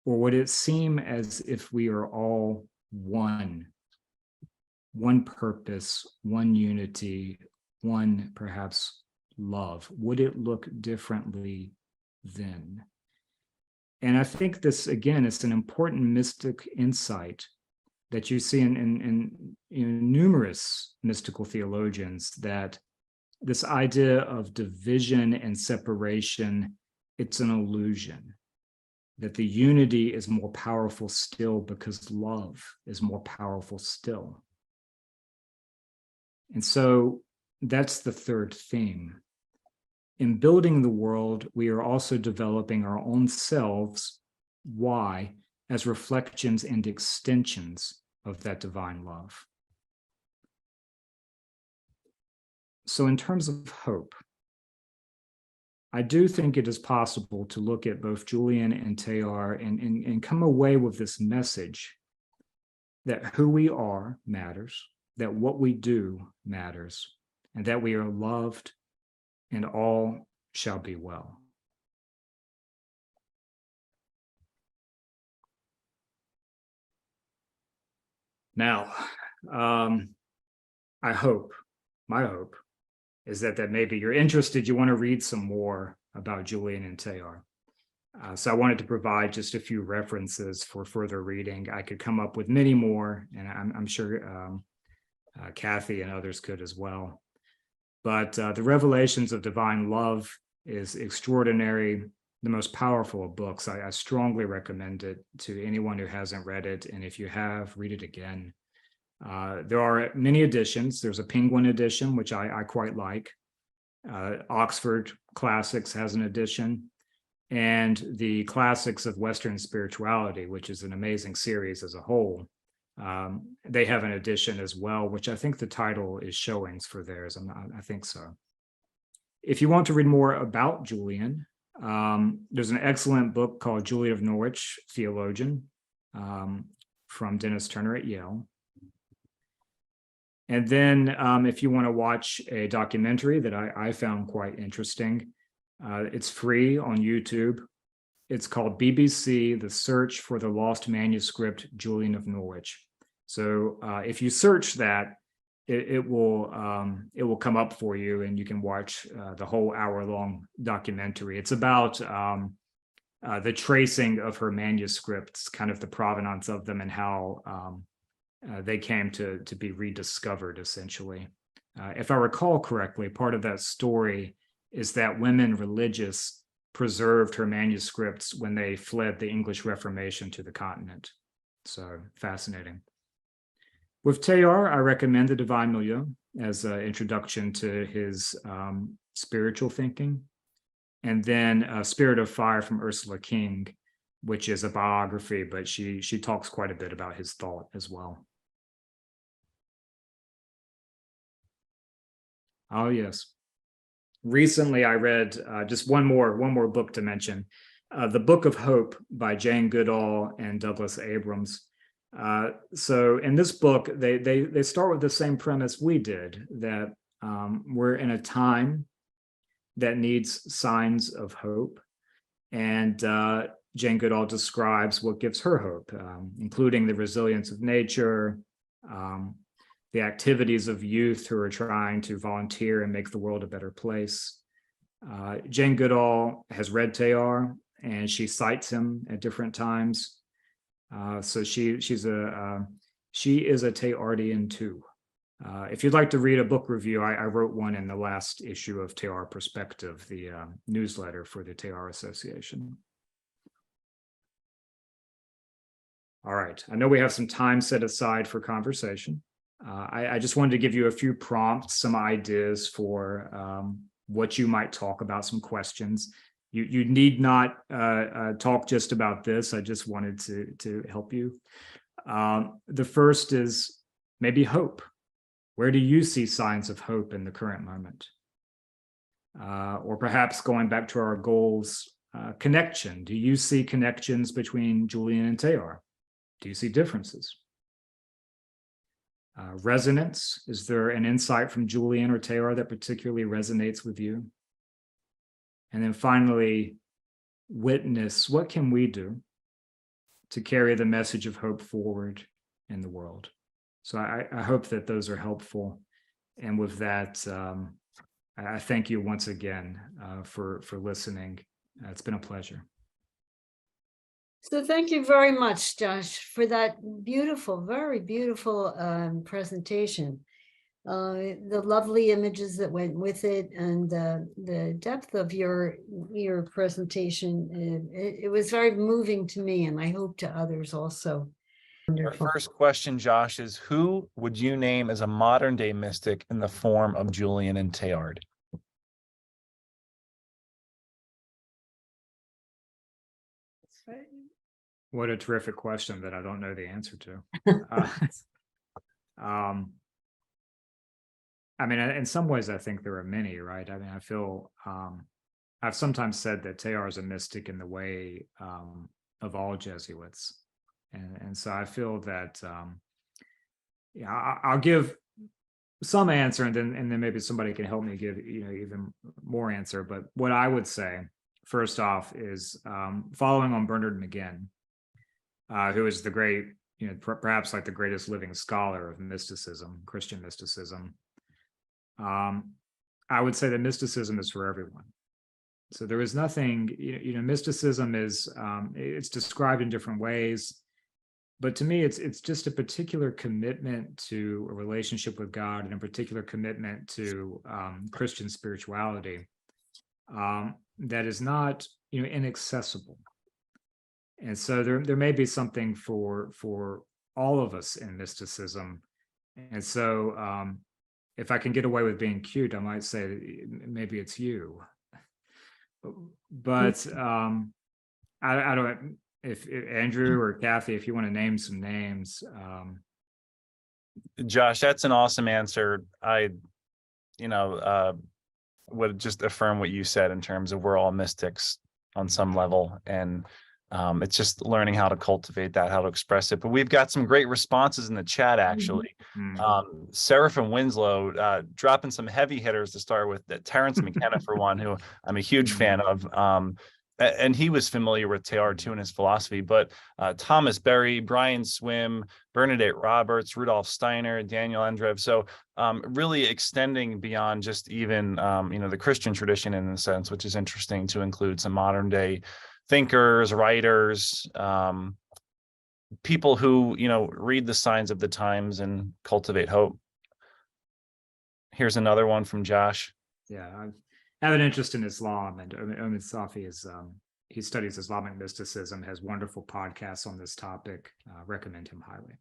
Speaker 3: or would it seem as if we are all one purpose, one unity, one perhaps love? Would it look differently then? And I think this, again, is an important mystic insight that you see in numerous mystical theologians, that this idea of division and separation, it's an illusion, that the unity is more powerful still because love is more powerful still. And so that's the third theme. In building the world, we are also developing our own selves. Why? As reflections and extensions of that divine love. So in terms of hope, I do think it is possible to look at both Julian and Teilhard and come away with this message that who we are matters, that what we do matters, and that we are loved, and all shall be well. Now, my hope is that maybe you're interested, you want to read some more about Julian and Teilhard. So I wanted to provide just a few references for further reading. I could come up with many more, and I'm sure Kathy and others could as well. But the Revelations of Divine Love is extraordinary, the most powerful of books. I strongly recommend it to anyone who hasn't read it. And if you have, read it again. There are many editions. There's a Penguin edition, which I quite like. Oxford Classics has an edition. And the Classics of Western Spirituality, which is an amazing series as a whole, they have an edition as well, which I think the title is Showings for theirs. I think so. If you want to read more about Julian, there's an excellent book called Julian of Norwich, Theologian, from Dennis Turner at Yale. And then if you want to watch a documentary that I found quite interesting, it's free on YouTube. It's called BBC, The Search for the Lost Manuscript, Julian of Norwich. So if you search that, it will come up for you, and you can watch the whole hour-long documentary. It's about the tracing of her manuscripts, kind of the provenance of them, and how they came to be rediscovered, essentially. If I recall correctly, part of that story is that women religious preserved her manuscripts when they fled the English Reformation to the continent. So fascinating. With Teilhard, I recommend The Divine Milieu as an introduction to his spiritual thinking. And then Spirit of Fire from Ursula King which is a biography, but she talks quite a bit about his thought as well. Oh, yes. Recently, I read just one more book to mention, The Book of Hope by Jane Goodall and Douglas Abrams. So in this book, they start with the same premise we did, that we're in a time that needs signs of hope. And Jane Goodall describes what gives her hope, including the resilience of nature, the activities of youth who are trying to volunteer and make the world a better place. Jane Goodall has read Teilhard, and she cites him at different times. So she is a Teilhardian too. If you'd like to read a book review, I wrote one in the last issue of Teilhard Perspective, the newsletter for the Teilhard Association. All right, I know we have some time set aside for conversation. I just wanted to give you a few prompts, some ideas for what you might talk about, some questions. You need not talk just about this. I just wanted to help you. The first is maybe hope. Where do you see signs of hope in the current moment? Or perhaps going back to our goals, connection. Do you see connections between Julian and Teilhard? Do you see differences? Resonance. Is there an insight from Julian or Teilhard that particularly resonates with you? And then finally, witness. What can we do to carry the message of hope forward in the world? So I hope that those are helpful. And with that, I thank you once again for listening. It's been a pleasure.
Speaker 2: So thank you very much, Josh, for that beautiful, very beautiful presentation. The lovely images that went with it, and the depth of your presentation. It was very moving to me, and I hope to others also.
Speaker 1: Our first question, Josh, is who would you name as a modern day mystic in the form of Julian and Teilhard?
Speaker 3: What a terrific question that I don't know the answer to. I mean, in some ways, I think there are many, right? I mean, I feel I've sometimes said that Teilhard is a mystic in the way of all Jesuits. And so I feel that I'll give some answer, and then maybe somebody can help me give even more answer. But what I would say first off is following on Bernard McGinn, who is the great, perhaps like the greatest living scholar of mysticism, Christian mysticism. I would say that mysticism is for everyone. So there is nothing, mysticism is it's described in different ways. But to me, it's just a particular commitment to a relationship with God, and a particular commitment to Christian spirituality that is not, inaccessible. And so there may be something for all of us in mysticism. And so if I can get away with being cute, I might say maybe it's you. But I don't. If Andrew or Kathy, if you want to name some names.
Speaker 1: Josh, that's an awesome answer. I, would just affirm what you said in terms of we're all mystics on some level. And it's just learning how to cultivate that, how to express it. But we've got some great responses in the chat, actually. Sarah from Winslow dropping some heavy hitters to start with. Terrence McKenna, for one, who I'm a huge fan of. And he was familiar with Teilhard too in his philosophy, but Thomas Berry, Brian Swim, Bernadette Roberts, Rudolf Steiner, Daniel Endrev. So really extending beyond just even, the Christian tradition in a sense, which is interesting to include some modern day thinkers, writers, people who, read the signs of the times and cultivate hope. Here's another one from Josh.
Speaker 3: Yeah, I have an interest in Islam, and Omid Safi is he studies Islamic mysticism, has wonderful podcasts on this topic. Recommend him highly.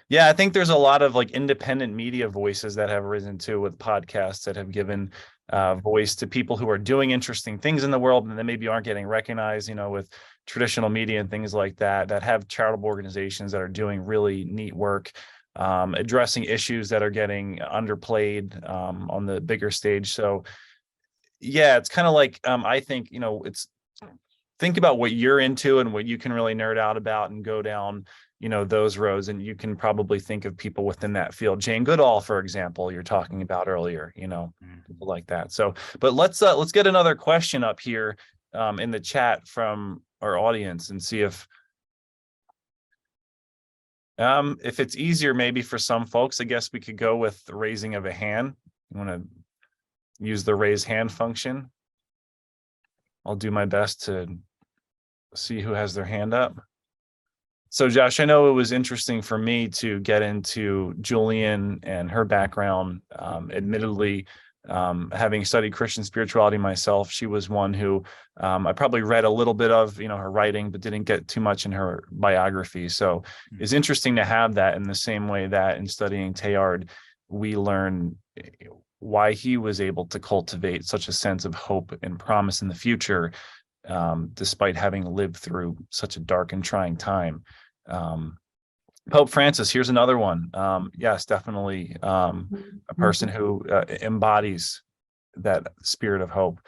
Speaker 1: Yeah, I think there's a lot of like independent media voices that have risen too with podcasts that have given voice to people who are doing interesting things in the world and that maybe aren't getting recognized, with traditional media and things like that, that have charitable organizations that are doing really neat work, addressing issues that are getting underplayed on the bigger stage. So yeah, it's kind of like I think, it's think about what you're into and what you can really nerd out about and go down those roads, and you can probably think of people within that field. Jane Goodall, for example, you're talking about earlier, people like that. So but let's get another question up here in the chat from our audience and see if it's easier maybe for some folks. I guess we could go with the raising of a hand. You want to use the raise hand function? I'll do my best to see who has their hand up. So Josh, I know it was interesting for me to get into Julian and her background. Admittedly, having studied Christian spirituality myself, she was one who I probably read a little bit of, her writing, but didn't get too much in her biography. So it's interesting to have that in the same way that in studying Teilhard, we learn why he was able to cultivate such a sense of hope and promise in the future, despite having lived through such a dark and trying time. Pope Francis, here's another one. Yes, definitely a person who embodies that spirit of hope.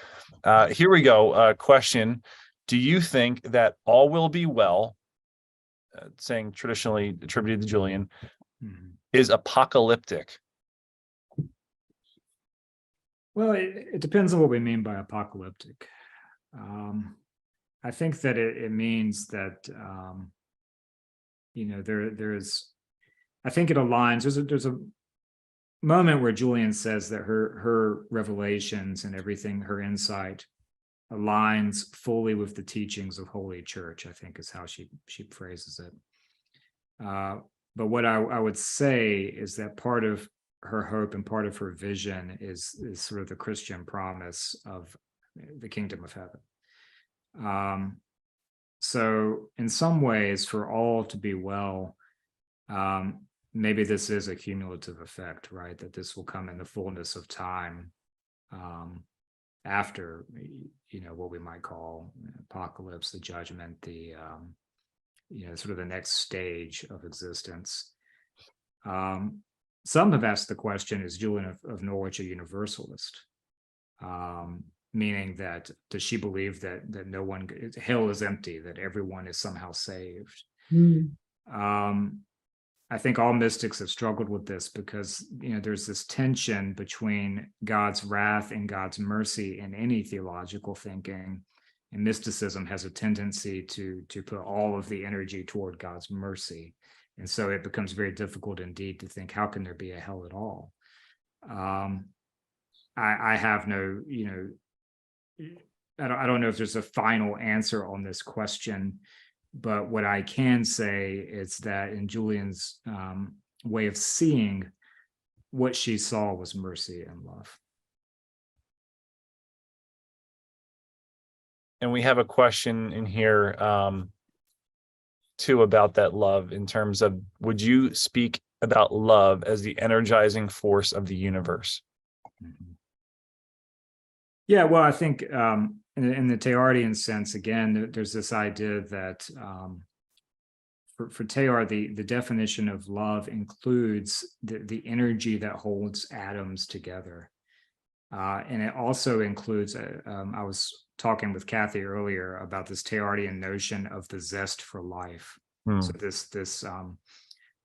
Speaker 1: Here we go. Question: do you think that all will be well, saying traditionally attributed to Julian, is apocalyptic?
Speaker 3: Well, it depends on what we mean by apocalyptic. I think that it means that there's I think it aligns. There's a moment where Julian says that her revelations and everything, her insight, aligns fully with the teachings of Holy Church, I think is how she phrases it. But what I would say is that part of her hope and part of her vision is sort of the Christian promise of the kingdom of heaven. So in some ways, for all to be well, maybe this is a cumulative effect, right? That this will come in the fullness of time, after, what we might call apocalypse, the judgment, the, sort of the next stage of existence. Some have asked the question, is Julian of Norwich a universalist? Meaning that, does she believe that no one, hell is empty, that everyone is somehow saved? I think all mystics have struggled with this because, there's this tension between God's wrath and God's mercy in any theological thinking. And mysticism has a tendency to put all of the energy toward God's mercy. And so it becomes very difficult indeed to think, how can there be a hell at all? I have no, I don't know if there's a final answer on this question, but what I can say is that in Julian's way of seeing, what she saw was mercy and love.
Speaker 1: And we have a question in here too about that love, in terms of, would you speak about love as the energizing force of the universe?
Speaker 3: Yeah, well, I think in the Teilhardian sense, again, there's this idea that for Teilhard, the definition of love includes the energy that holds atoms together. And it also includes, I was talking with Kathy earlier about this Teilhardian notion of the zest for life. So this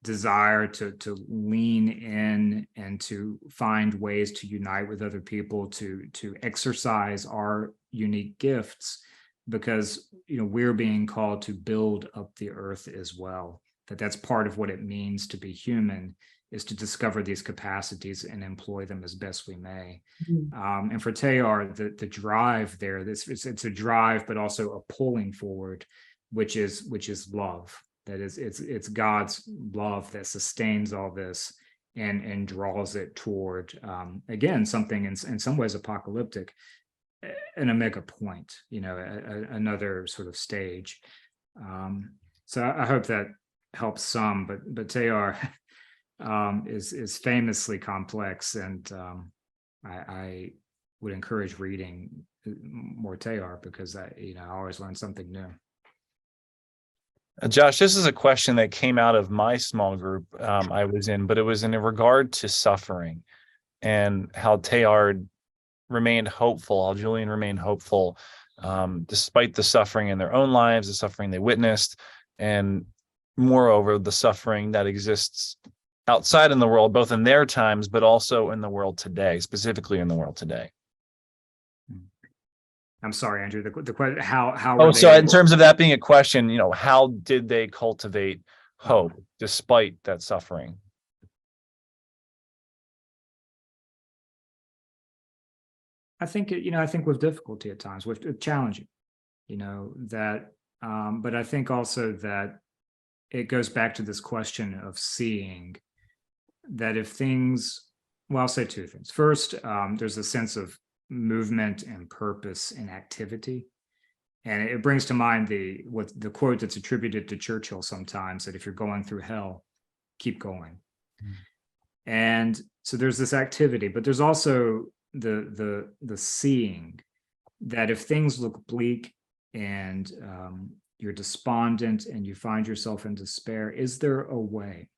Speaker 3: desire to lean in and to find ways to unite with other people, to exercise our unique gifts, because we're being called to build up the earth as well. That's part of what it means to be human, is to discover these capacities and employ them as best we may. And for Teilhard, the drive there, it's a drive, but also a pulling forward, which is love. That is, it's God's love that sustains all this and draws it toward, again, something in some ways apocalyptic, an omega point, another sort of stage. So I hope that helps some, but Teilhard is famously complex, and I would encourage reading more Teilhard, because I always learn something new.
Speaker 1: Josh, this is a question that came out of my small group I was in, but it was in regard to suffering and how Teilhard remained hopeful, how Julian remained hopeful despite the suffering in their own lives, the suffering they witnessed, and moreover, the suffering that exists outside in the world, both in their times, but also in the world today, specifically in the world today.
Speaker 3: I'm sorry, Andrew. The question, how
Speaker 1: Oh,
Speaker 3: were
Speaker 1: so
Speaker 3: they
Speaker 1: in terms of that being a question, how did they cultivate hope despite that suffering?
Speaker 3: I think I think with difficulty at times, with challenging, that, but I think also that it goes back to this question of seeing that if things, well, I'll say two things. First, there's a sense of movement and purpose and activity. And it brings to mind the quote that's attributed to Churchill sometimes, that if you're going through hell, keep going. And so there's this activity, but there's also the seeing that if things look bleak and you're despondent and you find yourself in despair, is there a way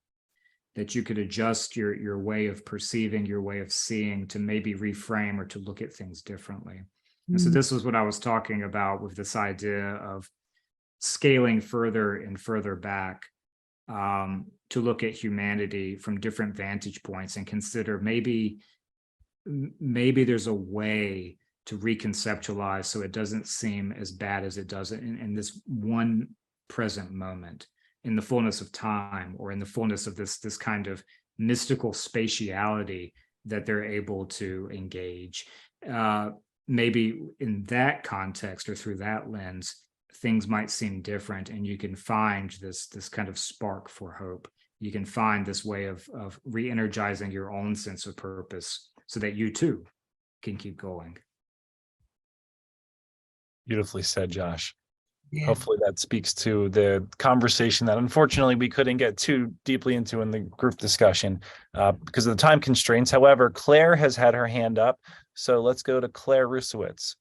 Speaker 3: that you could adjust your way of perceiving, your way of seeing, to maybe reframe or to look at things differently? And so this was what I was talking about with this idea of scaling further and further back to look at humanity from different vantage points and consider maybe there's a way to reconceptualize so it doesn't seem as bad as it does in this one present moment, in the fullness of time, or in the fullness of this kind of mystical spatiality that they're able to engage. Maybe in that context or through that lens, things might seem different, and you can find this kind of spark for hope. You can find this way of re-energizing your own sense of purpose so that you too can keep going.
Speaker 1: Beautifully said, Josh.
Speaker 2: Yeah.
Speaker 1: Hopefully that speaks to the conversation that unfortunately we couldn't get too deeply into in the group discussion because of the time constraints. However, Claire has had her hand up, so let's go to Claire Rusowitz.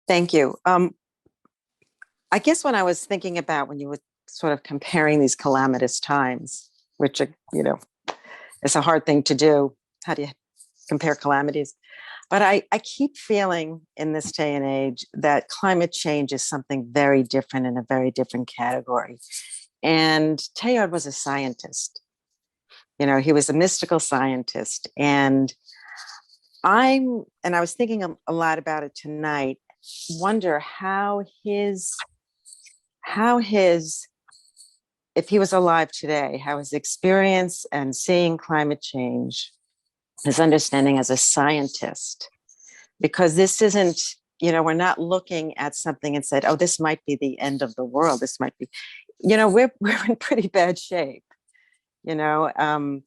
Speaker 4: Thank you. I guess when I was thinking about when you were sort of comparing these calamitous times, which is a hard thing to do. How do you compare calamities? But I keep feeling in this day and age that climate change is something very different, in a very different category. And Teilhard was a scientist. He was a mystical scientist. And I was thinking a lot about it tonight, wonder how his, if he was alive today, how his experience and seeing climate change, his understanding as a scientist, because this isn't, we're not looking at something and said, oh, this might be the end of the world. This might be, we're in pretty bad shape, in the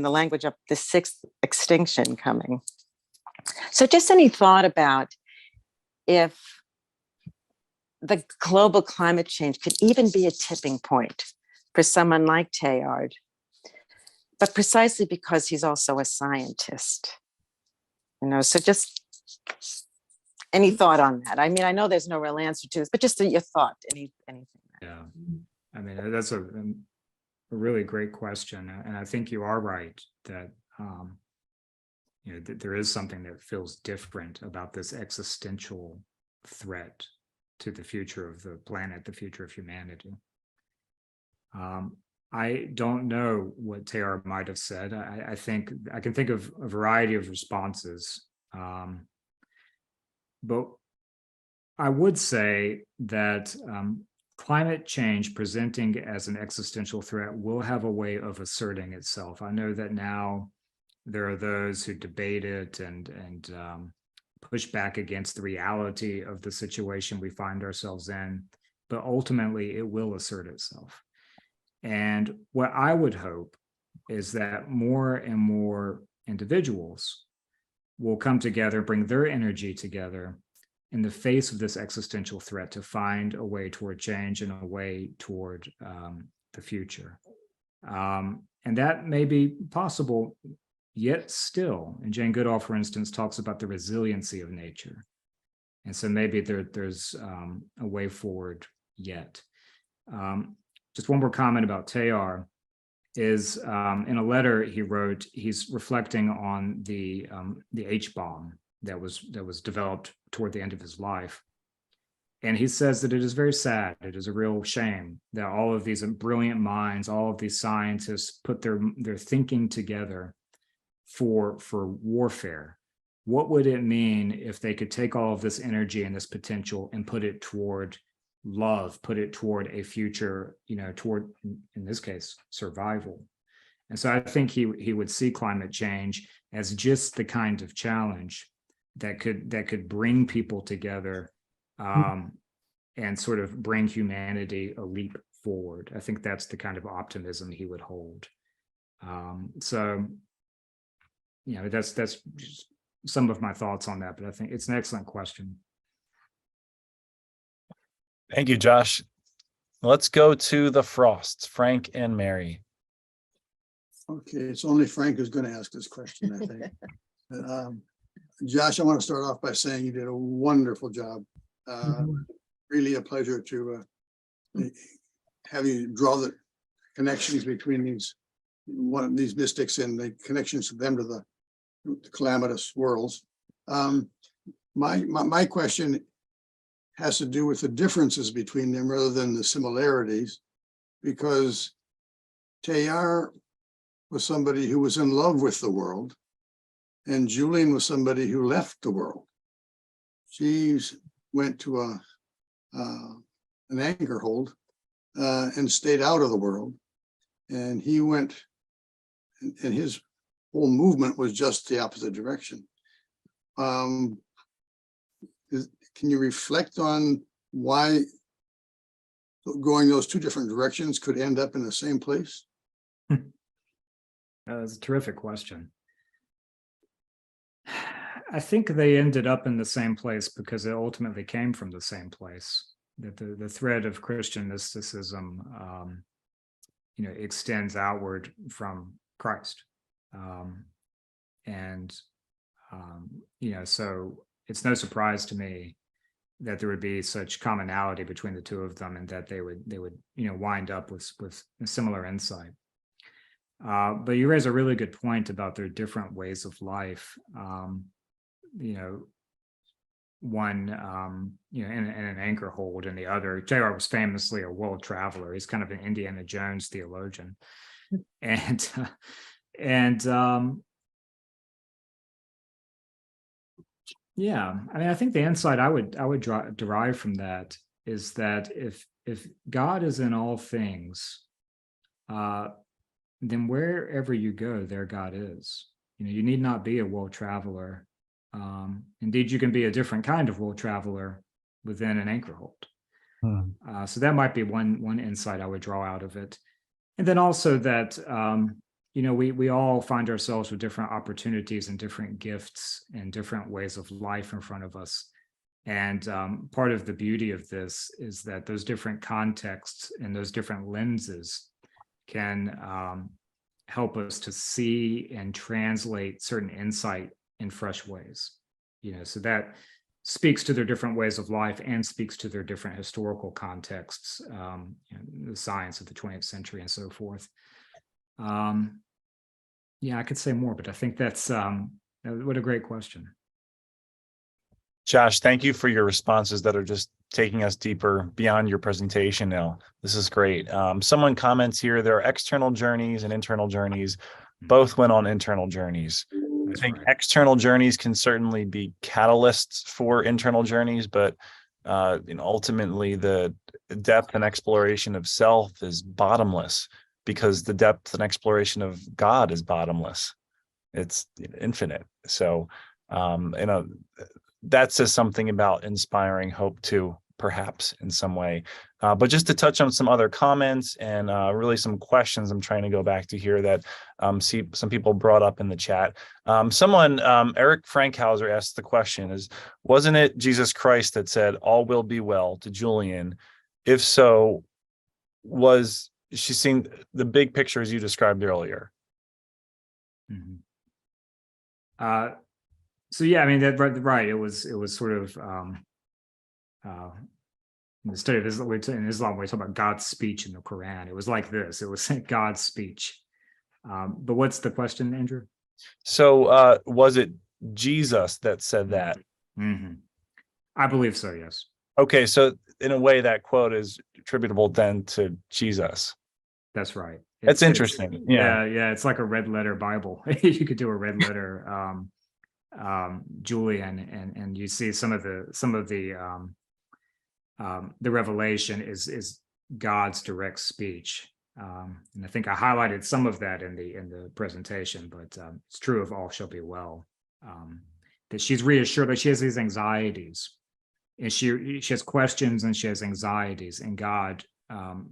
Speaker 4: language of the sixth extinction coming. So just any thought about if the global climate change could even be a tipping point for someone like Teilhard, but precisely because he's also a scientist, so just any thought on that? I mean, I know there's no real answer to this, but just your thought, anything.
Speaker 3: Yeah, I mean, that's a really great question. And I think you are right that, that there is something that feels different about this existential threat to the future of the planet, the future of humanity. I don't know what Teilhard might have said. I think I can think of a variety of responses. But I would say that climate change presenting as an existential threat will have a way of asserting itself. I know that now there are those who debate it and push back against the reality of the situation we find ourselves in, but ultimately it will assert itself. And what I would hope is that more and more individuals will come together, bring their energy together in the face of this existential threat, to find a way toward change and a way toward the future. And that may be possible, yet still. And Jane Goodall, for instance, talks about the resiliency of nature. And so maybe there's a way forward yet. Just one more comment about Teilhard is in a letter he wrote, he's reflecting on the H-bomb that was developed toward the end of his life. And he says that it is very sad, it is a real shame that all of these brilliant minds, all of these scientists put their thinking together for warfare. What would it mean if they could take all of this energy and this potential and put it toward love, put it toward a future, toward, in this case, survival? And so I think he would see climate change as just the kind of challenge that could bring people together and sort of bring humanity a leap forward. I think that's the kind of optimism he would hold. So, that's just some of my thoughts on that, but I think it's an excellent question.
Speaker 1: Thank you, Josh. Let's go to the Frosts, Frank and Mary.
Speaker 5: Okay, it's only Frank who's going to ask this question, I think. Josh, I want to start off by saying you did a wonderful job. Really a pleasure to have you draw the connections between these mystics and the connections to them to the calamitous worlds. My question has to do with the differences between them rather than the similarities, because Teilhard was somebody who was in love with the world, and Julian was somebody who left the world. She went to an anchor hold and stayed out of the world, and he went, and his whole movement was just the opposite direction. Can you reflect on why going those two different directions could end up in the same place?
Speaker 3: That's a terrific question. I think they ended up in the same place because it ultimately came from the same place. That the thread of Christian mysticism, extends outward from Christ, so it's no surprise to me that there would be such commonality between the two of them, and that they would wind up with a similar insight. But you raise a really good point about their different ways of life. One in an anchor hold, and the other, Teilhard was famously a world traveler. He's kind of an Indiana Jones theologian, and I think the insight I would derive from that is that if God is in all things, then wherever you go, there God is. You need not be a world traveler. Indeed, you can be a different kind of world traveler within an anchor hold. So that might be one insight I would draw out of it. And then also that, we all find ourselves with different opportunities and different gifts and different ways of life in front of us. And part of the beauty of this is that those different contexts and those different lenses can help us to see and translate certain insight in fresh ways. So that speaks to their different ways of life and speaks to their different historical contexts, the science of the 20th century and so forth. I could say more, but I think that's what a great question.
Speaker 1: Josh, thank you for your responses that are just taking us deeper beyond your presentation now. This is great. Someone comments here, there are external journeys and internal journeys. Both went on internal journeys.
Speaker 3: That's
Speaker 1: I think
Speaker 3: right.
Speaker 1: external journeys can certainly be catalysts for internal journeys, but ultimately the depth and exploration of self is bottomless, because the depth and exploration of God is bottomless. It's infinite. So, that says something about inspiring hope too, perhaps in some way. But just to touch on some other comments and really some questions I'm trying to go back to here that see some people brought up in the chat. Someone, Eric Frankhauser asked the question is, wasn't it Jesus Christ that said, all will be well to Julian? If so, was she seeing the big picture as you described earlier?
Speaker 3: Mhm. So yeah, I mean, right. It was sort of in the study of Islam, in Islam, we talk about God's speech in the Quran. It was like this. It was God's speech. But what's the question, Andrew?
Speaker 1: So was it Jesus that said that?
Speaker 3: Mm-hmm. I believe so, yes.
Speaker 1: Okay, so in a way that quote is attributable then to Jesus.
Speaker 3: That's right.
Speaker 1: That's interesting. Yeah.
Speaker 3: Yeah. It's like a red letter Bible. You could do a red letter Julian, and you see some of the revelation is God's direct speech. And I think I highlighted some of that in the presentation, but it's true of all shall be well. That she's reassured that she has these anxieties, and she has questions and she has anxieties, and God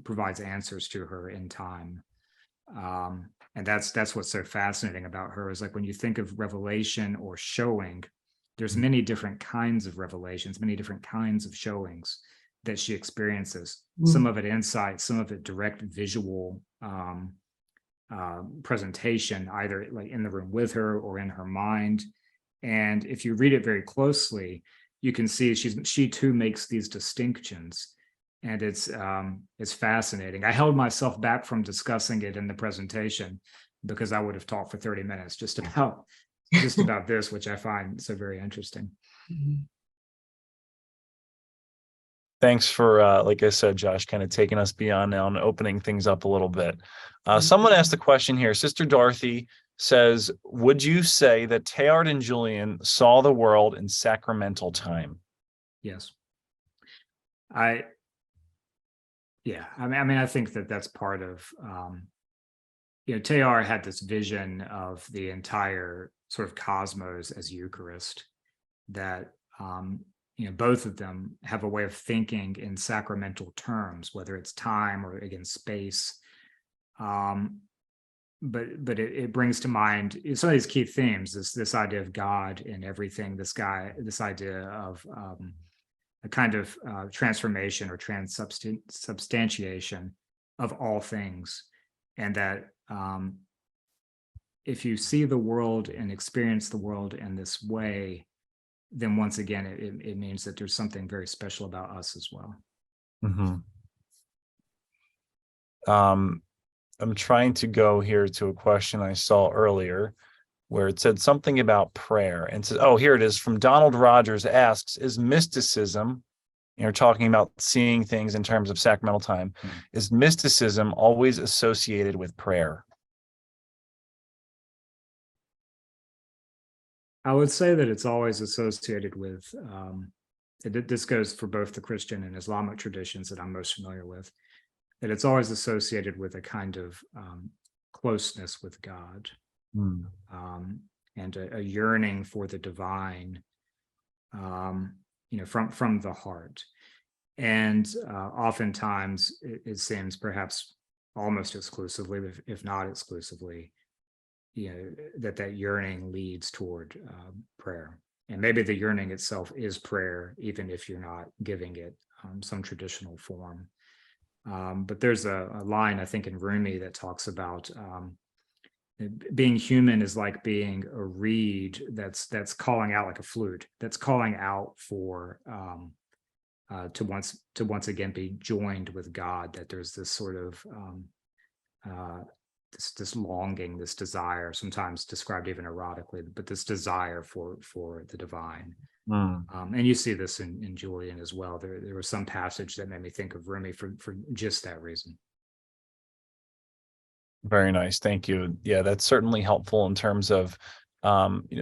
Speaker 3: provides answers to her in time. And that's what's so fascinating about her, is like when you think of revelation or showing, there's many different kinds of revelations, many different kinds of showings that she experiences. Some of it insight, some of it direct visual presentation, either like in the room with her or in her mind. And if you read it very closely, you can see she too makes these distinctions, and it's fascinating. I held myself back from discussing it in the presentation because I would have talked for 30 minutes just about this, which I find so very interesting.
Speaker 1: Thanks for, like I said, Josh, kind of taking us beyond now and opening things up a little bit. Someone asked a question here. Sister Dorothy says, would you say that Teilhard and Julian saw the world in sacramental time?
Speaker 3: Yes. I mean, I think that's part of, Teilhard had this vision of the entire sort of cosmos as Eucharist, that, both of them have a way of thinking in sacramental terms, whether it's time or again, space. But it brings to mind some of these key themes, this idea of God in everything, this idea of a kind of transformation or transubstantiation of all things. And that if you see the world and experience the world in this way, then once again, it means that there's something very special about us as well.
Speaker 1: Mm-hmm. I'm trying to go here to a question I saw earlier where it said something about prayer, and says, oh, here it is from Donald Rogers asks, is mysticism, talking about seeing things in terms of sacramental time, is mysticism always associated with prayer?
Speaker 3: I would say that it's always associated with, this goes for both the Christian and Islamic traditions that I'm most familiar with, that it's always associated with a kind of closeness with God, and a yearning for the divine, from the heart. And oftentimes it seems perhaps almost exclusively, if not exclusively, that yearning leads toward prayer. And maybe the yearning itself is prayer, even if you're not giving it some traditional form. But there's a line, I think, in Rumi that talks about being human is like being a reed that's calling out, like a flute, that's calling out for to once again be joined with God. That there's this sort of this longing, this desire, sometimes described even erotically, but this desire for the divine. And you see this in Julian as well. There was some passage that made me think of Rumi for just that reason.
Speaker 1: Very nice. Thank you. Yeah, that's certainly helpful in terms of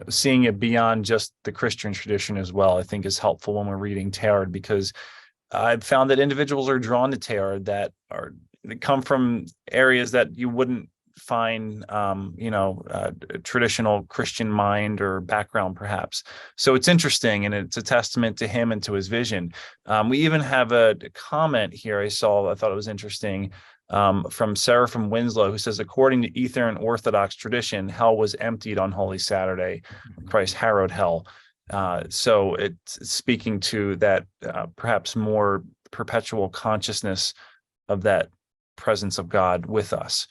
Speaker 1: seeing it beyond just the Christian tradition as well. I think is helpful when we're reading Teilhard, because I've found that individuals are drawn to Teilhard that come from areas that you wouldn't fine, traditional Christian mind or background, perhaps. So it's interesting, and it's a testament to him and to his vision. We even have a comment here I thought it was interesting, from Seraphim Winslow, who says, according to Eastern Orthodox tradition, hell was emptied on Holy Saturday. Christ harrowed hell. So it's speaking to that perhaps more perpetual consciousness of that presence of God with us,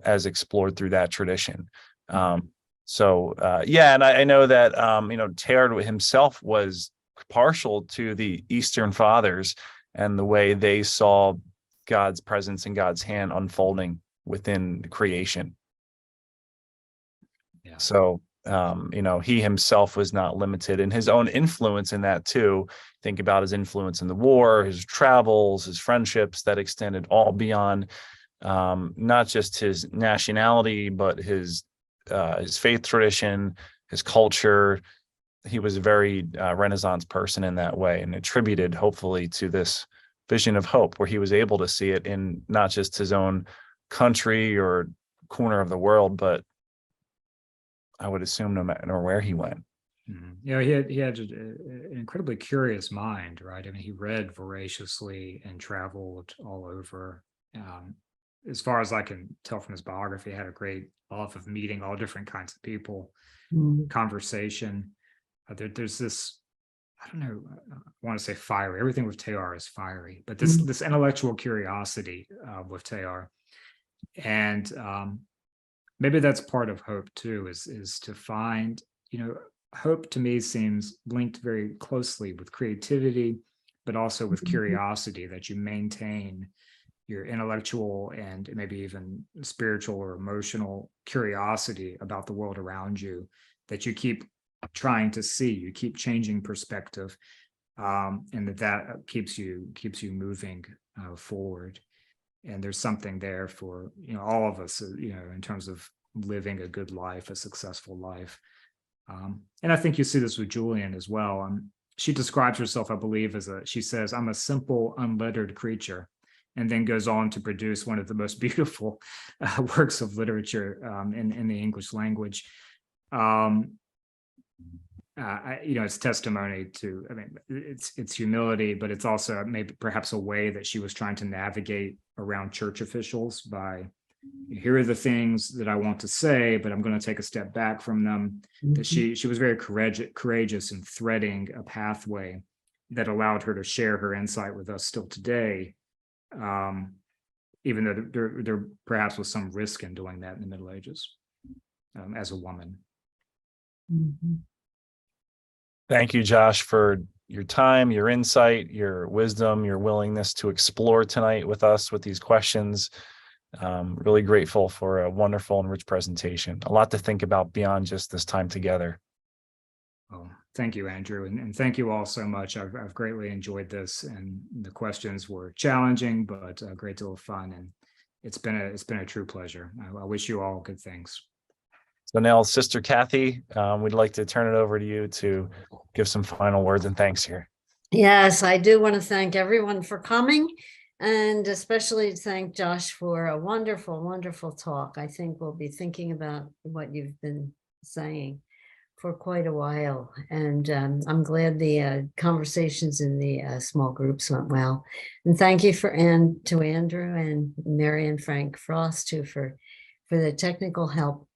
Speaker 1: as explored through that tradition. And I know that Teilhard himself was partial to the Eastern Fathers and the way they saw God's presence and God's hand unfolding within creation.
Speaker 3: Yeah.
Speaker 1: So he himself was not limited in his own influence in that too. Think about his influence in the war, his travels, his friendships that extended all beyond not just his nationality, but his faith tradition, his culture. He was a very Renaissance person in that way, and attributed hopefully to this vision of hope, where he was able to see it in not just his own country or corner of the world, but I would assume no matter where he went.
Speaker 3: He had an incredibly curious mind, right? I mean, he read voraciously and traveled all over. As far as I can tell from his biography, he had a great love of meeting all different kinds of people, conversation. There's this, I don't know, I want to say fiery. Everything with Teilhard is fiery, but this intellectual curiosity with Teilhard, and maybe that's part of hope too, is to find, hope to me seems linked very closely with creativity, but also with curiosity, that you maintain your intellectual and maybe even spiritual or emotional curiosity about the world around you, that you keep trying to see, you keep changing perspective, and that keeps you moving forward. And there's something there for all of us, in terms of living a good life, a successful life. And I think you see this with Julian as well. She describes herself, I believe, she says, "I'm a simple, unlettered creature," and then goes on to produce one of the most beautiful works of literature in the English language. It's testimony to, it's humility, but it's also maybe perhaps a way that she was trying to navigate around church officials by, here are the things that I want to say, but I'm going to take a step back from them. That she was very courageous in threading a pathway that allowed her to share her insight with us still today, even though there perhaps was some risk in doing that in the Middle Ages as a woman.
Speaker 1: Thank you, Josh, for your time, your insight, your wisdom, your willingness to explore tonight with us with these questions. Really grateful for a wonderful and rich presentation. A lot to think about beyond just this time together.
Speaker 3: Well, thank you, Andrew, and thank you all so much. I've greatly enjoyed this, and the questions were challenging, but a great deal of fun, and it's been a true pleasure. I wish you all good things.
Speaker 1: So now, Sister Kathy, we'd like to turn it over to you to give some final words and thanks here.
Speaker 2: Yes, I do want to thank everyone for coming, and especially thank Josh for a wonderful, wonderful talk. I think we'll be thinking about what you've been saying for quite a while, and I'm glad the conversations in the small groups went well. And thank you to Andrew and Mary and Frank Frost too for the technical help.